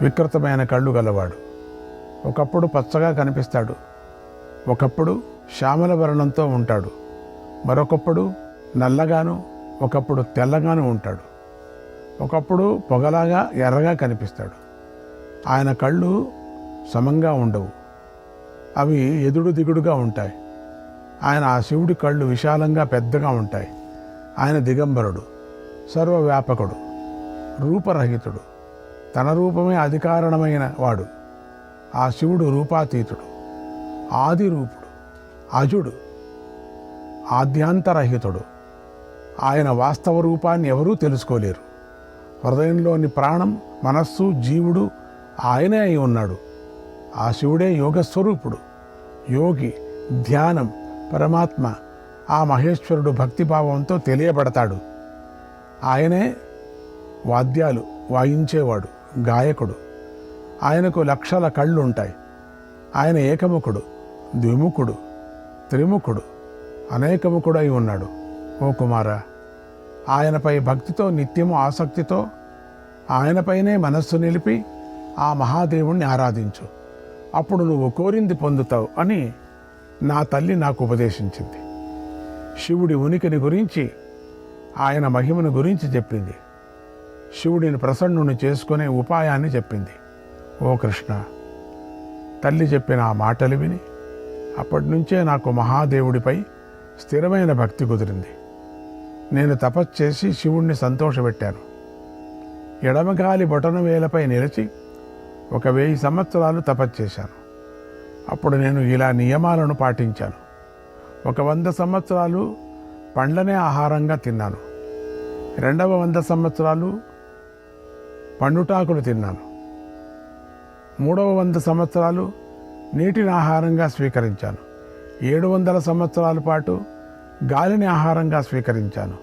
వికృతమైన కళ్ళు గలవాడు. ఒకప్పుడు పచ్చగా కనిపిస్తాడు, ఒకప్పుడు శ్యామల వర్ణంతో ఉంటాడు, మరొకప్పుడు నల్లగాను, ఒకప్పుడు తెల్లగాను ఉంటాడు. ఒకప్పుడు పొగలాగా ఎర్రగా కనిపిస్తాడు. ఆయన కళ్ళు సమంగా ఉండవు, అవి ఎదుడు దిగుడుగా ఉంటాయి. ఆయన ఆ శివుడి కళ్ళు విశాలంగా పెద్దగా ఉంటాయి. ఆయన దిగంబరుడు, సర్వవ్యాపకుడు, రూపరహితుడు, తన రూపమే అధికారణమైన వాడు. ఆ శివుడు రూపాతీతుడు, ఆది రూపుడు, అజుడు, ఆద్యాంతరహితుడు. ఆయన వాస్తవ రూపాన్ని ఎవరూ తెలుసుకోలేరు. హృదయంలోని ప్రాణం, మనస్సు, జీవుడు ఆయనే అయి ఉన్నాడు. ఆ శివుడే యోగస్వరూపుడు, యోగి, ధ్యానం, పరమాత్మ. ఆ మహేశ్వరుడు భక్తిభావంతో తెలియబడతాడు. ఆయనే వాద్యాలు వాయించేవాడు, గాయకుడు. ఆయనకు లక్షల కళ్ళు ఉంటాయి. ఆయన ఏకముఖుడు, ద్విముఖుడు, త్రిముఖుడు, అనేకముఖుడై ఉన్నాడు. ఓ కుమారా, ఆయనపై భక్తితో, నిత్యము ఆసక్తితో ఆయనపైనే మనస్సు నిలిపి ఆ మహాదేవుణ్ణి ఆరాధించు. అప్పుడు నువ్వు కోరింది పొందుతావు అని నా తల్లి నాకు ఉపదేశించింది. శివుడి ఉనికిని గురించి, ఆయన మహిమను గురించి చెప్పింది. శివుడిని ప్రసన్నుని చేసుకునే ఉపాయాన్ని చెప్పింది. ఓ కృష్ణ, తల్లి చెప్పిన ఆ మాటలు విని అప్పటి నుంచే నాకు మహాదేవుడిపై స్థిరమైన భక్తి కుదిరింది. నేను తపస్సు చేసి శివుణ్ణి సంతోషపెట్టాను. ఎడమగాలి బొటన వేలపై నిలిచి 1000 సంవత్సరాలు తపస్సు చేశాను. అప్పుడు నేను ఇలా నియమాలను పాటించాను. 100 సంవత్సరాలు పండ్లనే ఆహారంగా తిన్నాను. 2వ 100 సంవత్సరాలు పండుటాకులు తిన్నాను. 3వ 100 సంవత్సరాలు నీటిని ఆహారంగా స్వీకరించాను. 700 సంవత్సరాల పాటు గాలిని ఆహారంగా స్వీకరించాను.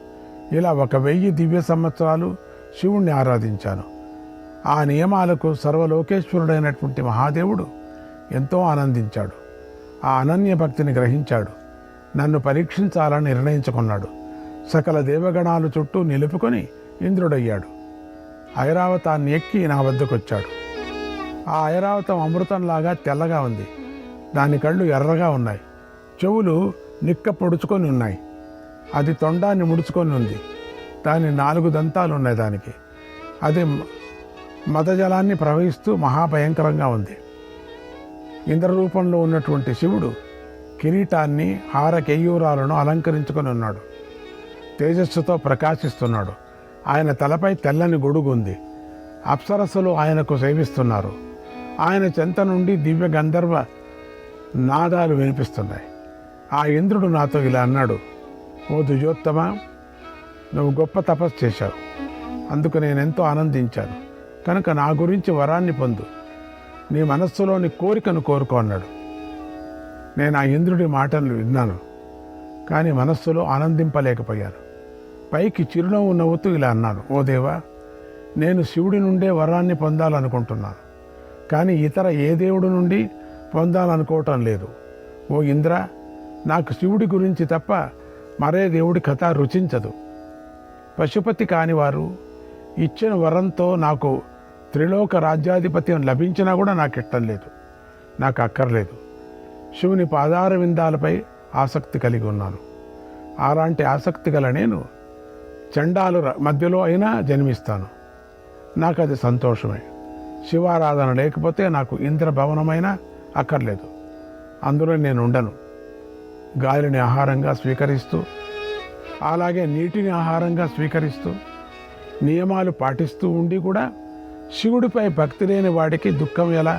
ఇలా 1000 దివ్య సంవత్సరాలు శివుణ్ణి ఆరాధించాను. ఆ నియమాలకు సర్వలోకేశ్వరుడైనటువంటి మహాదేవుడు ఎంతో ఆనందించాడు. ఆ అనన్య భక్తిని గ్రహించాడు. నన్ను పరీక్షించాలని నిర్ణయించుకున్నాడు. సకల దేవగణాలు చుట్టూ నిలుపుకొని ఇంద్రుడయ్యాడు. ఐరావతాన్ని ఎక్కి నా వద్దకొచ్చాడు. ఆ ఐరావతం అమృతంలాగా తెల్లగా ఉంది. దాని కళ్ళు ఎర్రగా ఉన్నాయి. చెవులు నిక్క పొడుచుకొని ఉన్నాయి. అది తొండాన్ని ముడుచుకొని ఉంది. దాని 4 దంతాలు ఉన్నాయి. దానికి అది మదజలాన్ని ప్రవహిస్తూ మహాభయంకరంగా ఉంది. ఇంద్ర రూపంలో ఉన్నటువంటి శివుడు కిరీటాన్ని కేయూరాలను అలంకరించుకొని ఉన్నాడు. తేజస్సుతో ప్రకాశిస్తున్నాడు. ఆయన తలపై తెల్లని గొడుగు ఉంది. అప్సరస్సులు ఆయనకు సేవిస్తున్నారు. ఆయన చెంత నుండి దివ్య గంధర్వ నాదాలు వినిపిస్తున్నాయి. ఆ ఇంద్రుడు నాతో ఇలా అన్నాడు, ఓ ద్విజోత్తమ, నువ్వు గొప్ప తపస్సు చేశావు. అందుకు నేనెంతో ఆనందించాను. కనుక నా గురించి వరాన్ని పొందు, నీ మనస్సులోని కోరికను కోరుకో అన్నాడు. నేను ఆ ఇంద్రుడి మాటలు విన్నాను, కానీ మనస్సులో ఆనందింపలేకపోయాను. పైకి చిరునవ్వు నవ్వుతూ ఇలా అన్నాను, ఓ దేవా, నేను శివుడి నుండే వరాన్ని పొందాలనుకుంటున్నాను, కానీ ఇతర ఏ దేవుడి నుండి పొందాలనుకోవటం లేదు. ఓ ఇంద్ర, నాకు శివుడి గురించి తప్ప మరే దేవుడి కథ రుచించదు. పశుపతి కానివారు ఇచ్చిన వరంతో నాకు త్రిలోక రాజ్యాధిపత్యం లభించినా కూడా నాకు ఇష్టం లేదు, నాకు అక్కర్లేదు. శివుని పాదార విందాలపై ఆసక్తి కలిగి ఉన్నాను. అలాంటి ఆసక్తి గల నేను చండాలు మధ్యలో అయినా జన్మిస్తాను. నాకు అది సంతోషమే. శివారాధన లేకపోతే నాకు ఇంద్రభవనమైనా అక్కర్లేదు. అందులో నేను ఉండను. గాలిని ఆహారంగా స్వీకరిస్తూ, అలాగే నీటిని ఆహారంగా స్వీకరిస్తూ, నియమాలు పాటిస్తూ ఉండి కూడా శివుడిపై భక్తి లేని వాడికి దుఃఖం ఎలా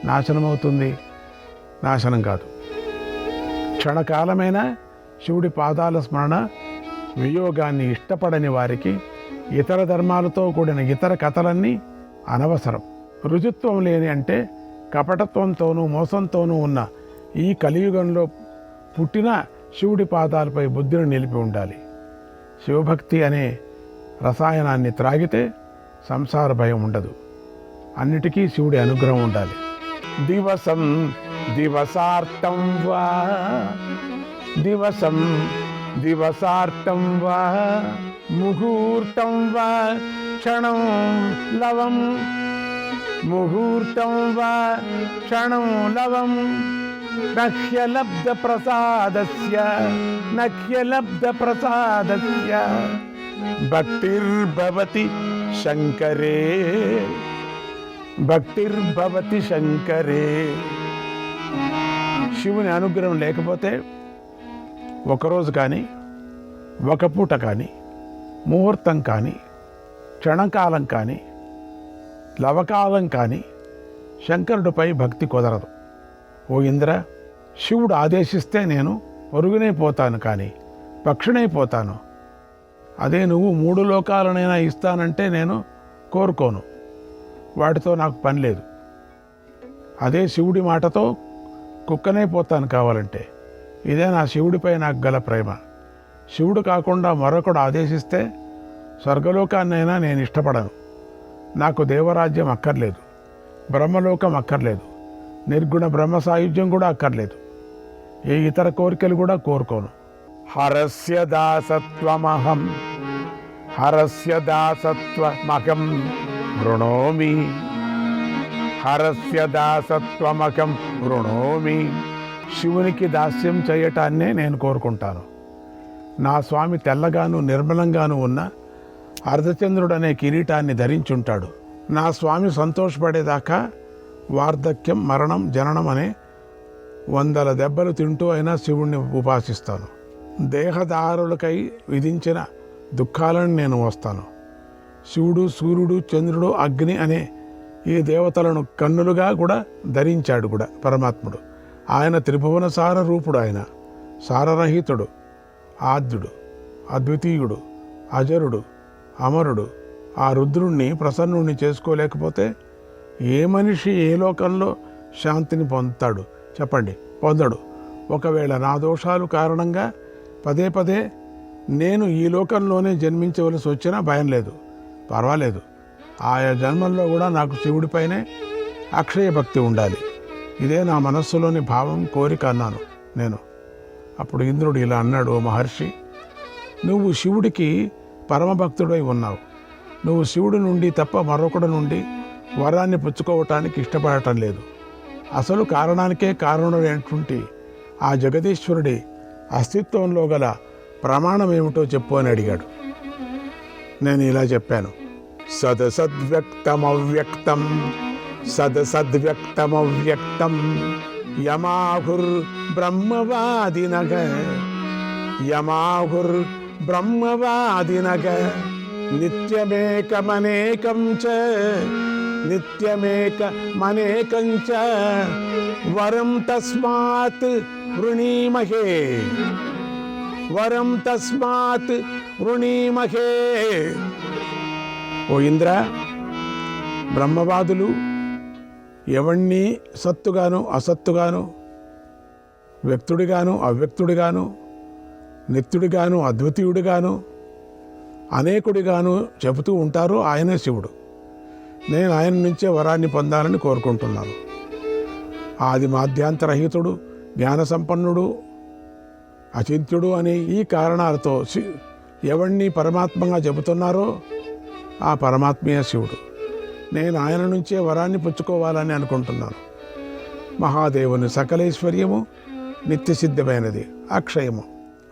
నాశనమవుతుంది? నాశనం కాదు. క్షణకాలమైన శివుడి పాదాల స్మరణ వియోగాన్ని ఇష్టపడని వారికి ఇతర ధర్మాలతో కూడిన ఇతర కథలన్నీ అనవసరం. రుజుత్వం లేని అంటే కపటత్వంతోనూ మోసంతోనూ ఉన్న ఈ కలియుగంలో పుట్టిన శివుడి పాదాలపై బుద్ధిని నిలిపి ఉండాలి. శివభక్తి అనే రసాయనాన్ని త్రాగితే సంసార భయం ఉండదు. అన్నిటికీ శివుడి అనుగ్రహం ఉండాలి. దివసం దివసార్థం వా, దివసం దివసార్థం వా, ముహూర్తం వా క్షణం లవం, ముహూర్తం వా క్షణం లవం, నహ్యలబ్ధ ప్రసాదస్య, నహ్యలబ్ధ ప్రసాదస్య భక్తిర్భవతి శంకరే, భక్తిర్భవతి శంకరే. శివుని అనుగ్రహం లేకపోతే ఒకరోజు కానీ, ఒక పూట కానీ, ముహూర్తం కానీ, క్షణకాలం కానీ, లవకాలం కానీ శంకరుడిపై భక్తి కుదరదు. ఓ ఇంద్ర, శివుడు ఆదేశిస్తే నేను పరుగునే పోతాను, కానీ పక్షినైపోతాను. అదే నువ్వు 3 లోకాలనైనా ఇస్తానంటే నేను కోరుకోను. వాటితో నాకు పని లేదు. అదే శివుడి మాటతో కుక్కనైపోతాను కావాలంటే. ఇదే నా శివుడిపై నాకు గల ప్రేమ. శివుడు కాకుండా మరొకడు ఆదేశిస్తే స్వర్గలోకాన్నైనా నేను ఇష్టపడను. నాకు దేవరాజ్యం అక్కర్లేదు, బ్రహ్మలోకం అక్కర్లేదు, నిర్గుణ బ్రహ్మ సాయుధ్యం కూడా అక్కర్లేదు. ఏ ఇతర కోరికలు కూడా కోరుకోను. హరస్య దాసత్వమహం, హరస్య దాసత్వమహం వృణోమి, హరస్య దాసత్వమహం వృణోమి. శివునికి దాస్యం చేయటాన్నే నేను కోరుకుంటాను. నా స్వామి తెల్లగాను నిర్మలంగాను ఉన్న అర్ధచంద్రుడనే కిరీటాన్ని ధరించుంటాడు. నా స్వామి సంతోషపడేదాకా వార్ధక్యం, మరణం, జననం అనే 100 దెబ్బలు తింటూ అయినా శివుణ్ణి ఉపాసిస్తాను. దేహదారులకై విధించిన దుఃఖాలను నేను వస్తాను. శివుడు, సూర్యుడు, చంద్రుడు, అగ్ని అనే ఈ దేవతలను కన్నులుగా కూడా ధరించాడు కూడా పరమాత్ముడు. ఆయన త్రిభువన సార రూపుడు. ఆయన సారరహితుడు, ఆద్యుడు, అద్వితీయుడు, అజరుడు, అమరుడు. ఆ రుద్రుణ్ణి ప్రసన్నుణ్ణి చేసుకోలేకపోతే ఏ మనిషి ఏ లోకంలో శాంతిని పొందుతాడు చెప్పండి? పొందడు. ఒకవేళ నా దోషాలు కారణంగా పదే పదే నేను ఈ లోకంలోనే జన్మించవలసి వచ్చినా భయం లేదు, పర్వాలేదు. ఆయా జన్మల్లో కూడా నాకు శివుడిపైనే అక్షయ భక్తి ఉండాలి. ఇదే నా మనస్సులోని భావం, కోరిక అన్నాను నేను. అప్పుడు ఇంద్రుడు ఇలా అన్నాడు, ఓ మహర్షి, నువ్వు శివుడికి పరమభక్తుడై ఉన్నావు. నువ్వు శివుడి నుండి తప్ప మరొకటి నుండి వరాన్ని పుచ్చుకోవటానికి ఇష్టపడటం లేదు. అసలు కారణానికే కారణమైనటువంటి ఆ జగదీశ్వరుడి అస్తిత్వంలో గల ప్రమాణం ఏమిటో చెప్పు అని అడిగాడు. నేను ఇలా చెప్పాను, సదసద్వ్యక్తమవ్యక్తం, సదసద్వ్యక్తమవ్యక్తం, యమాహుర్ బ్రహ్మవాదినగ యమాహుర్ బ్రహ్మవాదినగ నిత్యమేకమనేకం చ నిత్యమేకమనేకం చ వరం తస్మాత్ వృణీమహే వరం తస్మాత్ వృణీమహే. ఓ ఇంద్ర, బ్రహ్మవాదులు ఎవణ్ణి సత్తుగాను అసత్తుగాను, వ్యక్తుడిగాను అవ్యక్తుడిగాను, నిత్యుడిగాను అద్వితీయుడిగాను, అనేకుడిగాను చెబుతూ ఉంటారు. ఆయనే శివుడు. నేను ఆయన నుంచే వరాన్ని పొందాలని కోరుకుంటున్నాను. ఆది మాధ్యాంతరహితుడు, జ్ఞాన సంపన్నుడు, అచింత్యుడు అనే ఈ కారణాలతో ఎవణ్ణి పరమాత్మగా చెబుతున్నారో ఆ పరమాత్మీయ శివుడు. నేను ఆయన నుంచే వరాన్ని పుచ్చుకోవాలని అనుకుంటున్నాను. మహాదేవుని సకలైశ్వర్యము నిత్యసిద్ధమైనది, అక్షయము.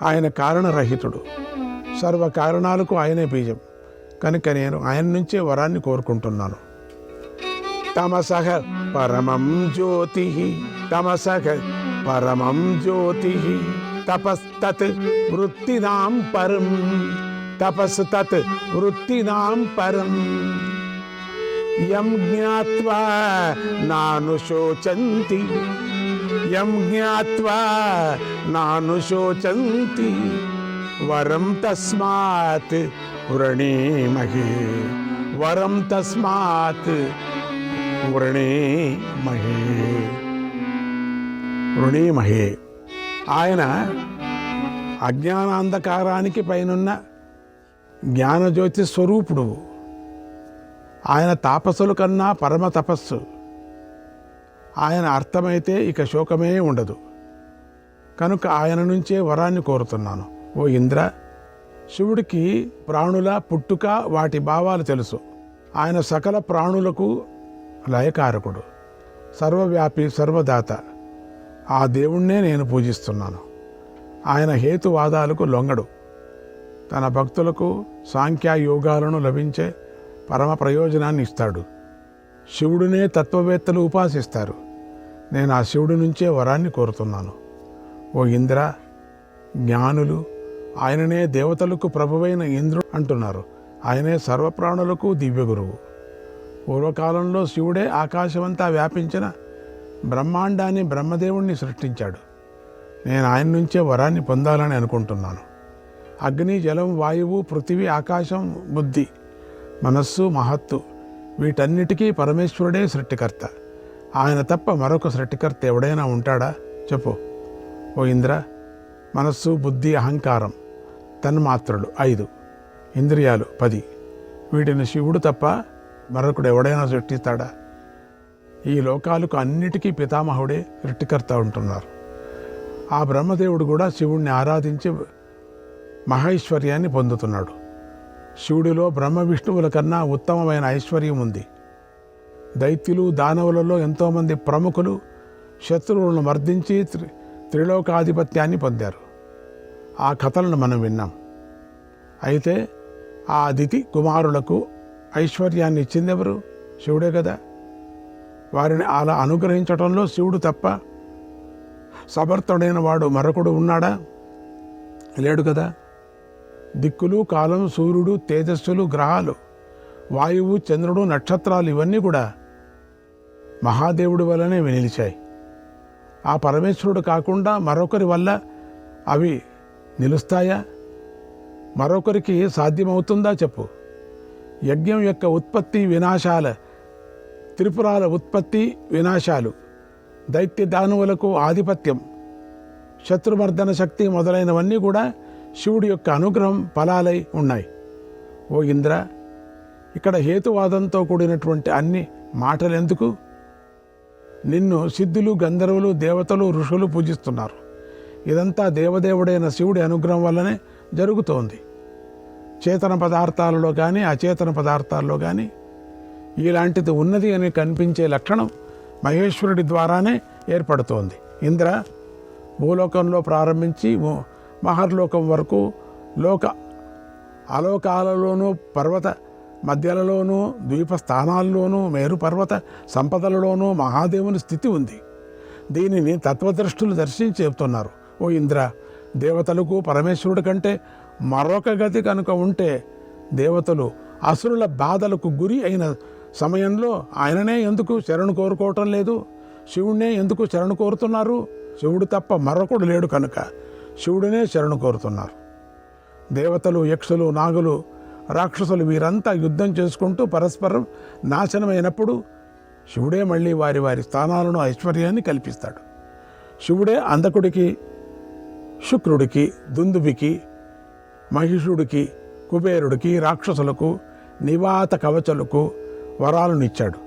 ఆయన కారణరహితుడు, సర్వ కారణాలకు ఆయనే బీజం. కనుక నేను ఆయన నుంచే వరాన్ని కోరుకుంటున్నాను. తమసః పరమం జ్యోతి తమసః పరమం జ్యోతి తపస్తత్ వృత్తినాం పరం తపస్సు తత్ వృత్తినాం పరం యం జ్ఞాత్వా నానుశోచంతి యం జ్ఞాత్వా నానుశోచంతి వరం తస్మాత్ వృణీమహే వరం తస్మాత్ వృణీమహే వృణీమహే. ఆయన అజ్ఞానాంధకారానికి పైనున్న జ్ఞానజ్యోతి స్వరూపుడు. ఆయన తాపసుల కన్నా పరమ తపస్సు. ఆయన అర్థమైతే ఇక శోకమే ఉండదు. కనుక ఆయన నుంచే వరాన్ని కోరుతున్నాను. ఓ ఇంద్ర, శివుడికి ప్రాణుల పుట్టుక, వాటి భావాలు తెలుసు. ఆయన సకల ప్రాణులకు లయకారకుడు, సర్వవ్యాపి, సర్వదాత. ఆ దేవుణ్ణే నేను పూజిస్తున్నాను. ఆయన హేతువాదాలకు లొంగడు. తన భక్తులకు సాంఖ్యయోగాలను లభించే పరమ ప్రయోజనాన్ని ఇస్తాడు. శివుడినే తత్వవేత్తలు ఉపాసిస్తారు. నేను ఆ శివుడి నుంచే వరాన్ని కోరుతున్నాను. ఓ ఇంద్ర, జ్ఞానులు ఆయననే దేవతలకు ప్రభువైన ఇంద్రుడు అంటున్నారు. ఆయనే సర్వప్రాణులకు దివ్యగురువు. పూర్వకాలంలో శివుడే ఆకాశమంతా వ్యాపించిన బ్రహ్మాండాన్ని, బ్రహ్మదేవుణ్ణి సృష్టించాడు. నేను ఆయన నుంచే వరాన్ని పొందాలని అనుకుంటున్నాను. అగ్ని, జలం, వాయువు, పృథివీ, ఆకాశం, బుద్ధి, మనస్సు, మహత్తు, వీటన్నిటికీ పరమేశ్వరుడే సృష్టికర్త. ఆయన తప్ప మరొక సృష్టికర్త ఎవడైనా ఉంటాడా చెప్పు. ఓ ఇంద్ర, మనస్సు, బుద్ధి, అహంకారం తన్మాత్రలు 5, ఇంద్రియాలు 10. వీటిని శివుడు తప్ప మరొకడు ఎవడైనా సృష్టిస్తాడా? ఈ లోకాలకు అన్నిటికీ పితామహుడే సృష్టికర్త ఉంటున్నారు. ఆ బ్రహ్మదేవుడు కూడా శివుణ్ణి ఆరాధించి మహైశ్వర్యాన్ని పొందుతున్నాడు. శివుడిలో బ్రహ్మ విష్ణువుల కన్నా ఉత్తమమైన ఐశ్వర్యం ఉంది. దైత్యులు, దానవులలో ఎంతోమంది ప్రముఖులు శత్రువులను మర్దించి త్రిలోకాధిపత్యాన్ని పొందారు. ఆ కథలను మనం విన్నాం. అయితే ఆ అదితి కుమారులకు ఐశ్వర్యాన్ని ఇచ్చింది ఎవరు? శివుడే కదా. వారిని అలా అనుగ్రహించడంలో శివుడు తప్ప సమర్థుడైన వాడు మరొకడు ఉన్నాడా? లేడు కదా. దిక్కులు, కాలం, సూర్యుడు, తేజస్సులు, గ్రహాలు, వాయువు, చంద్రుడు, నక్షత్రాలు ఇవన్నీ కూడా మహాదేవుడి వల్లనే నిలిచాయి. ఆ పరమేశ్వరుడు కాకుండా మరొకరి వల్ల అవి నిలుస్తాయా? మరొకరికి సాధ్యమవుతుందా చెప్పు. యజ్ఞం యొక్క ఉత్పత్తి వినాశాల, త్రిపురాల ఉత్పత్తి వినాశాలు, దైత్య దానవులకు ఆధిపత్యం, శత్రుమర్దన శక్తి మొదలైనవన్నీ కూడా శివుడి యొక్క అనుగ్రహం ఫలాలై ఉన్నాయి. ఓ ఇంద్ర, ఇక్కడ హేతువాదంతో కూడినటువంటి అన్ని మాటలు ఎందుకు? నిన్ను సిద్ధులు, గంధర్వులు, దేవతలు, ఋషులు పూజిస్తున్నారు. ఇదంతా దేవదేవుడైన శివుడి అనుగ్రహం వల్లనే జరుగుతోంది. చేతన పదార్థాలలో కానీ అచేతన పదార్థాల్లో కానీ ఇలాంటిది ఉన్నది అని కనిపించే లక్షణం మహేశ్వరుడి ద్వారానే ఏర్పడుతోంది. ఇంద్ర, భూలోకంలో ప్రారంభించి మహర్లోకం వరకు అలోకాలలోనూ, పర్వత మధ్యలలోనూ, ద్వీప స్థానాల్లోనూ, మేరు పర్వత సంపదలలోనూ మహాదేవుని స్థితి ఉంది. దీనిని తత్వదృష్టులు దర్శించి చెబుతున్నారు. ఓ ఇంద్ర, దేవతలకు పరమేశ్వరుడి కంటే మరొక గతి కనుక ఉంటే దేవతలు అసురుల బాధలకు గురి అయిన సమయంలో ఆయననే ఎందుకు శరణు కోరుకోవటం లేదు? శివుడినే ఎందుకు శరణు కోరుతున్నారు? శివుడు తప్ప మరొకడు లేడు కనుక శివుడినే శరణు కోరుతున్నారు. దేవతలు, యక్షులు, నాగులు, రాక్షసులు వీరంతా యుద్ధం చేసుకుంటూ పరస్పరం నాశనమైనప్పుడు శివుడే మళ్ళీ వారి వారి స్థానాలను, ఐశ్వర్యాన్ని కల్పిస్తాడు. శివుడే అంధకుడికి, శుక్రుడికి, దుందుబికి, మహిషుడికి, కుబేరుడికి, రాక్షసులకు, నివాత కవచలకు వరాలను ఇచ్చాడు.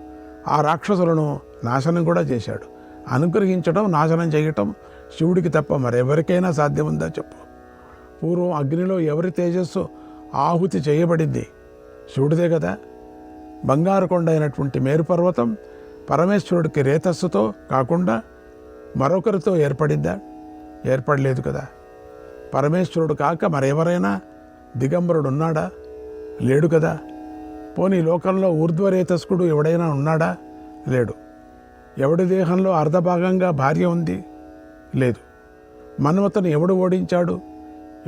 ఆ రాక్షసులను నాశనం కూడా చేశాడు. అనుగ్రహించడం, నాశనం చేయటం శివుడికి తప్ప మరెవరికైనా సాధ్యముందా చెప్పు? పూర్వం అగ్నిలో ఎవరి తేజస్సు ఆహుతి చేయబడింది? శివుడిదే కదా. బంగారు కొండ అయినటువంటి మేరుపర్వతం పరమేశ్వరుడికి రేతస్సుతో కాకుండా మరొకరితో ఏర్పడిందా? ఏర్పడలేదు కదా. పరమేశ్వరుడు కాక మరెవరైనా దిగంబరుడు ఉన్నాడా? లేడు కదా. పోనీ లోకంలో ఊర్ధ్వరేతస్కుడు ఎవడైనా ఉన్నాడా? లేడు. ఎవడి దేహంలో అర్ధభాగంగా భార్య ఉంది? లేదు. మన్మథుని ఎవడు ఓడించాడు?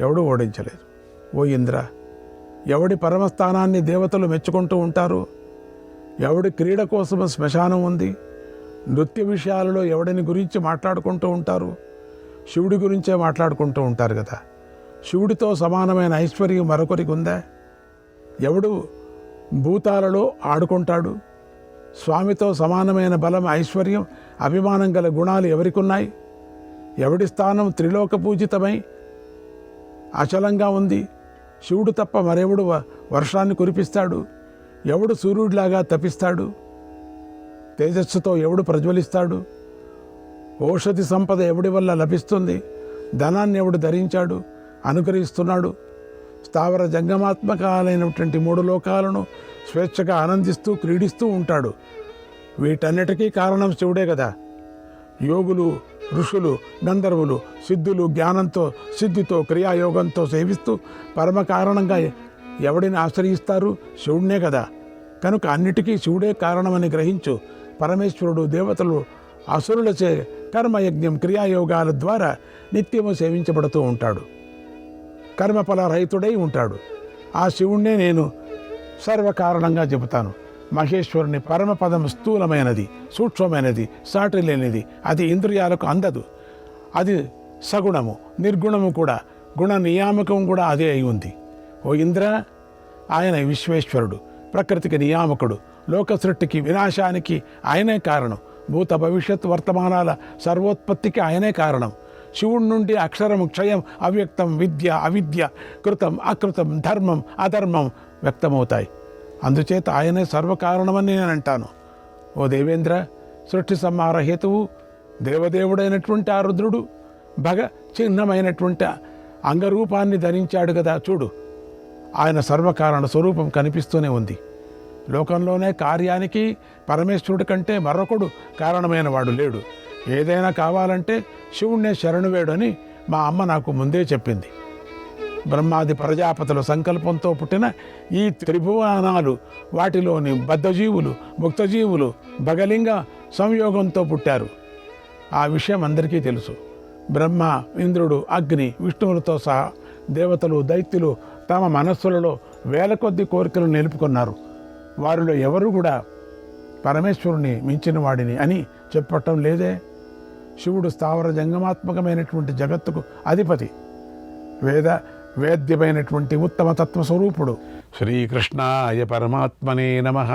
ఎవడు ఓడించలేదు. ఓ ఇంద్ర, ఎవడి పరమస్థానాన్ని దేవతలు మెచ్చుకుంటూ ఉంటారు? ఎవడి క్రీడ కోసం శ్మశానం ఉంది? నృత్య విషయాలలో ఎవడిని గురించి మాట్లాడుకుంటూ ఉంటారు? శివుడి గురించే మాట్లాడుకుంటూ ఉంటారు కదా. శివుడితో సమానమైన ఐశ్వర్యం మరొకరికి ఉందా? ఎవడు భూతాలలో ఆడుకుంటాడు? స్వామితో సమానమైన బలం, ఐశ్వర్యం, అభిమానం గల గుణాలు ఎవరికున్నాయి? ఎవడి స్థానం త్రిలోక పూజితమై అచలంగా ఉంది? శివుడు తప్ప మరెవడు వర్షాన్ని కురిపిస్తాడు? ఎవడు సూర్యుడిలాగా తపిస్తాడు? తేజస్సుతో ఎవడు ప్రజ్వలిస్తాడు? ఔషధి సంపద ఎవడి వల్ల లభిస్తుంది? ధనాన్ని ఎవడు ధరించాడు, అనుగ్రహిస్తున్నాడు? స్థావర జంగమాత్మకాలైనటువంటి 3 లోకాలను స్వేచ్ఛగా ఆనందిస్తూ క్రీడిస్తూ ఉంటాడు. వీటన్నిటికీ కారణం శివుడే కదా. యోగులు, ఋషులు, గంధర్వులు, సిద్ధులు జ్ఞానంతో, సిద్ధితో, క్రియాయోగంతో సేవిస్తూ పరమ కారణంగా ఎవడిని ఆశ్రయిస్తారు? శివుడినే కదా. కనుక అన్నిటికీ శివుడే కారణమని గ్రహించు. పరమేశ్వరుడు దేవతలు అసురులచే కర్మయజ్ఞం, క్రియాయోగాల ద్వారా నిత్యము సేవించబడుతూ ఉంటాడు. కర్మఫల రహితుడై ఉంటాడు. ఆ శివుణ్ణే నేను సర్వకారణంగా చెబుతాను. మహేశ్వరుని పరమపదం స్థూలమైనది, సూక్ష్మమైనది, సాటి లేనిది. అది ఇంద్రియాలకు అందదు. అది సగుణము, నిర్గుణము కూడా, గుణ నియామకం కూడా అదే అయి ఉంది. ఓ ఇంద్ర, ఆయన విశ్వేశ్వరుడు, ప్రకృతికి నియామకుడు, లోక సృష్టికి, వినాశానికి ఆయనే కారణం. భూత భవిష్యత్ వర్తమానాల సర్వోత్పత్తికి ఆయనే కారణం. శివుడి నుండి అక్షరము, క్షయం, అవ్యక్తం, విద్య, అవిద్య, కృతం, అకృతం, ధర్మం, అధర్మం వ్యక్తమవుతాయి. అందుచేత ఆయనే సర్వకారణమని నేను అంటాను. ఓ దేవేంద్ర, సృష్టి సంహార హేతువు దేవదేవుడైనటువంటి ఆ రుద్రుడు భగ చిహ్నమైనటువంటి అంగరూపాన్ని ధరించాడు కదా. చూడు, ఆయన సర్వకారణ స్వరూపం కనిపిస్తూనే ఉంది. లోకంలోనే కార్యానికి పరమేశ్వరుడి కంటే మరొకడు కారణమైన వాడు లేడు. ఏదైనా కావాలంటే శివుణ్ణే శరణువేడు అని మా అమ్మ నాకు ముందే చెప్పింది. బ్రహ్మాది ప్రజాపతుల సంకల్పంతో పుట్టిన ఈ త్రిభువనాలు, వాటిలోని బద్ధజీవులు, ముక్తజీవులు భగలింగ సంయోగంతో పుట్టారు. ఆ విషయం అందరికీ తెలుసు. బ్రహ్మ, ఇంద్రుడు, అగ్ని, విష్ణువులతో సహా దేవతలు, దైత్యులు తమ మనస్సులలో వేల కొద్ది కోరికలు నిలుపుకున్నారు. వారిలో ఎవరు కూడా పరమేశ్వరుని మించిన వాడిని అని చెప్పటం లేదే. శివుడు స్థావర జంగమాత్మకమైనటువంటి జగత్తుకు అధిపతి, వేద్యమైనటువంటి ఉత్తమ తత్వస్వరూపుడు. శ్రీకృష్ణాయ పరమాత్మనే నమః.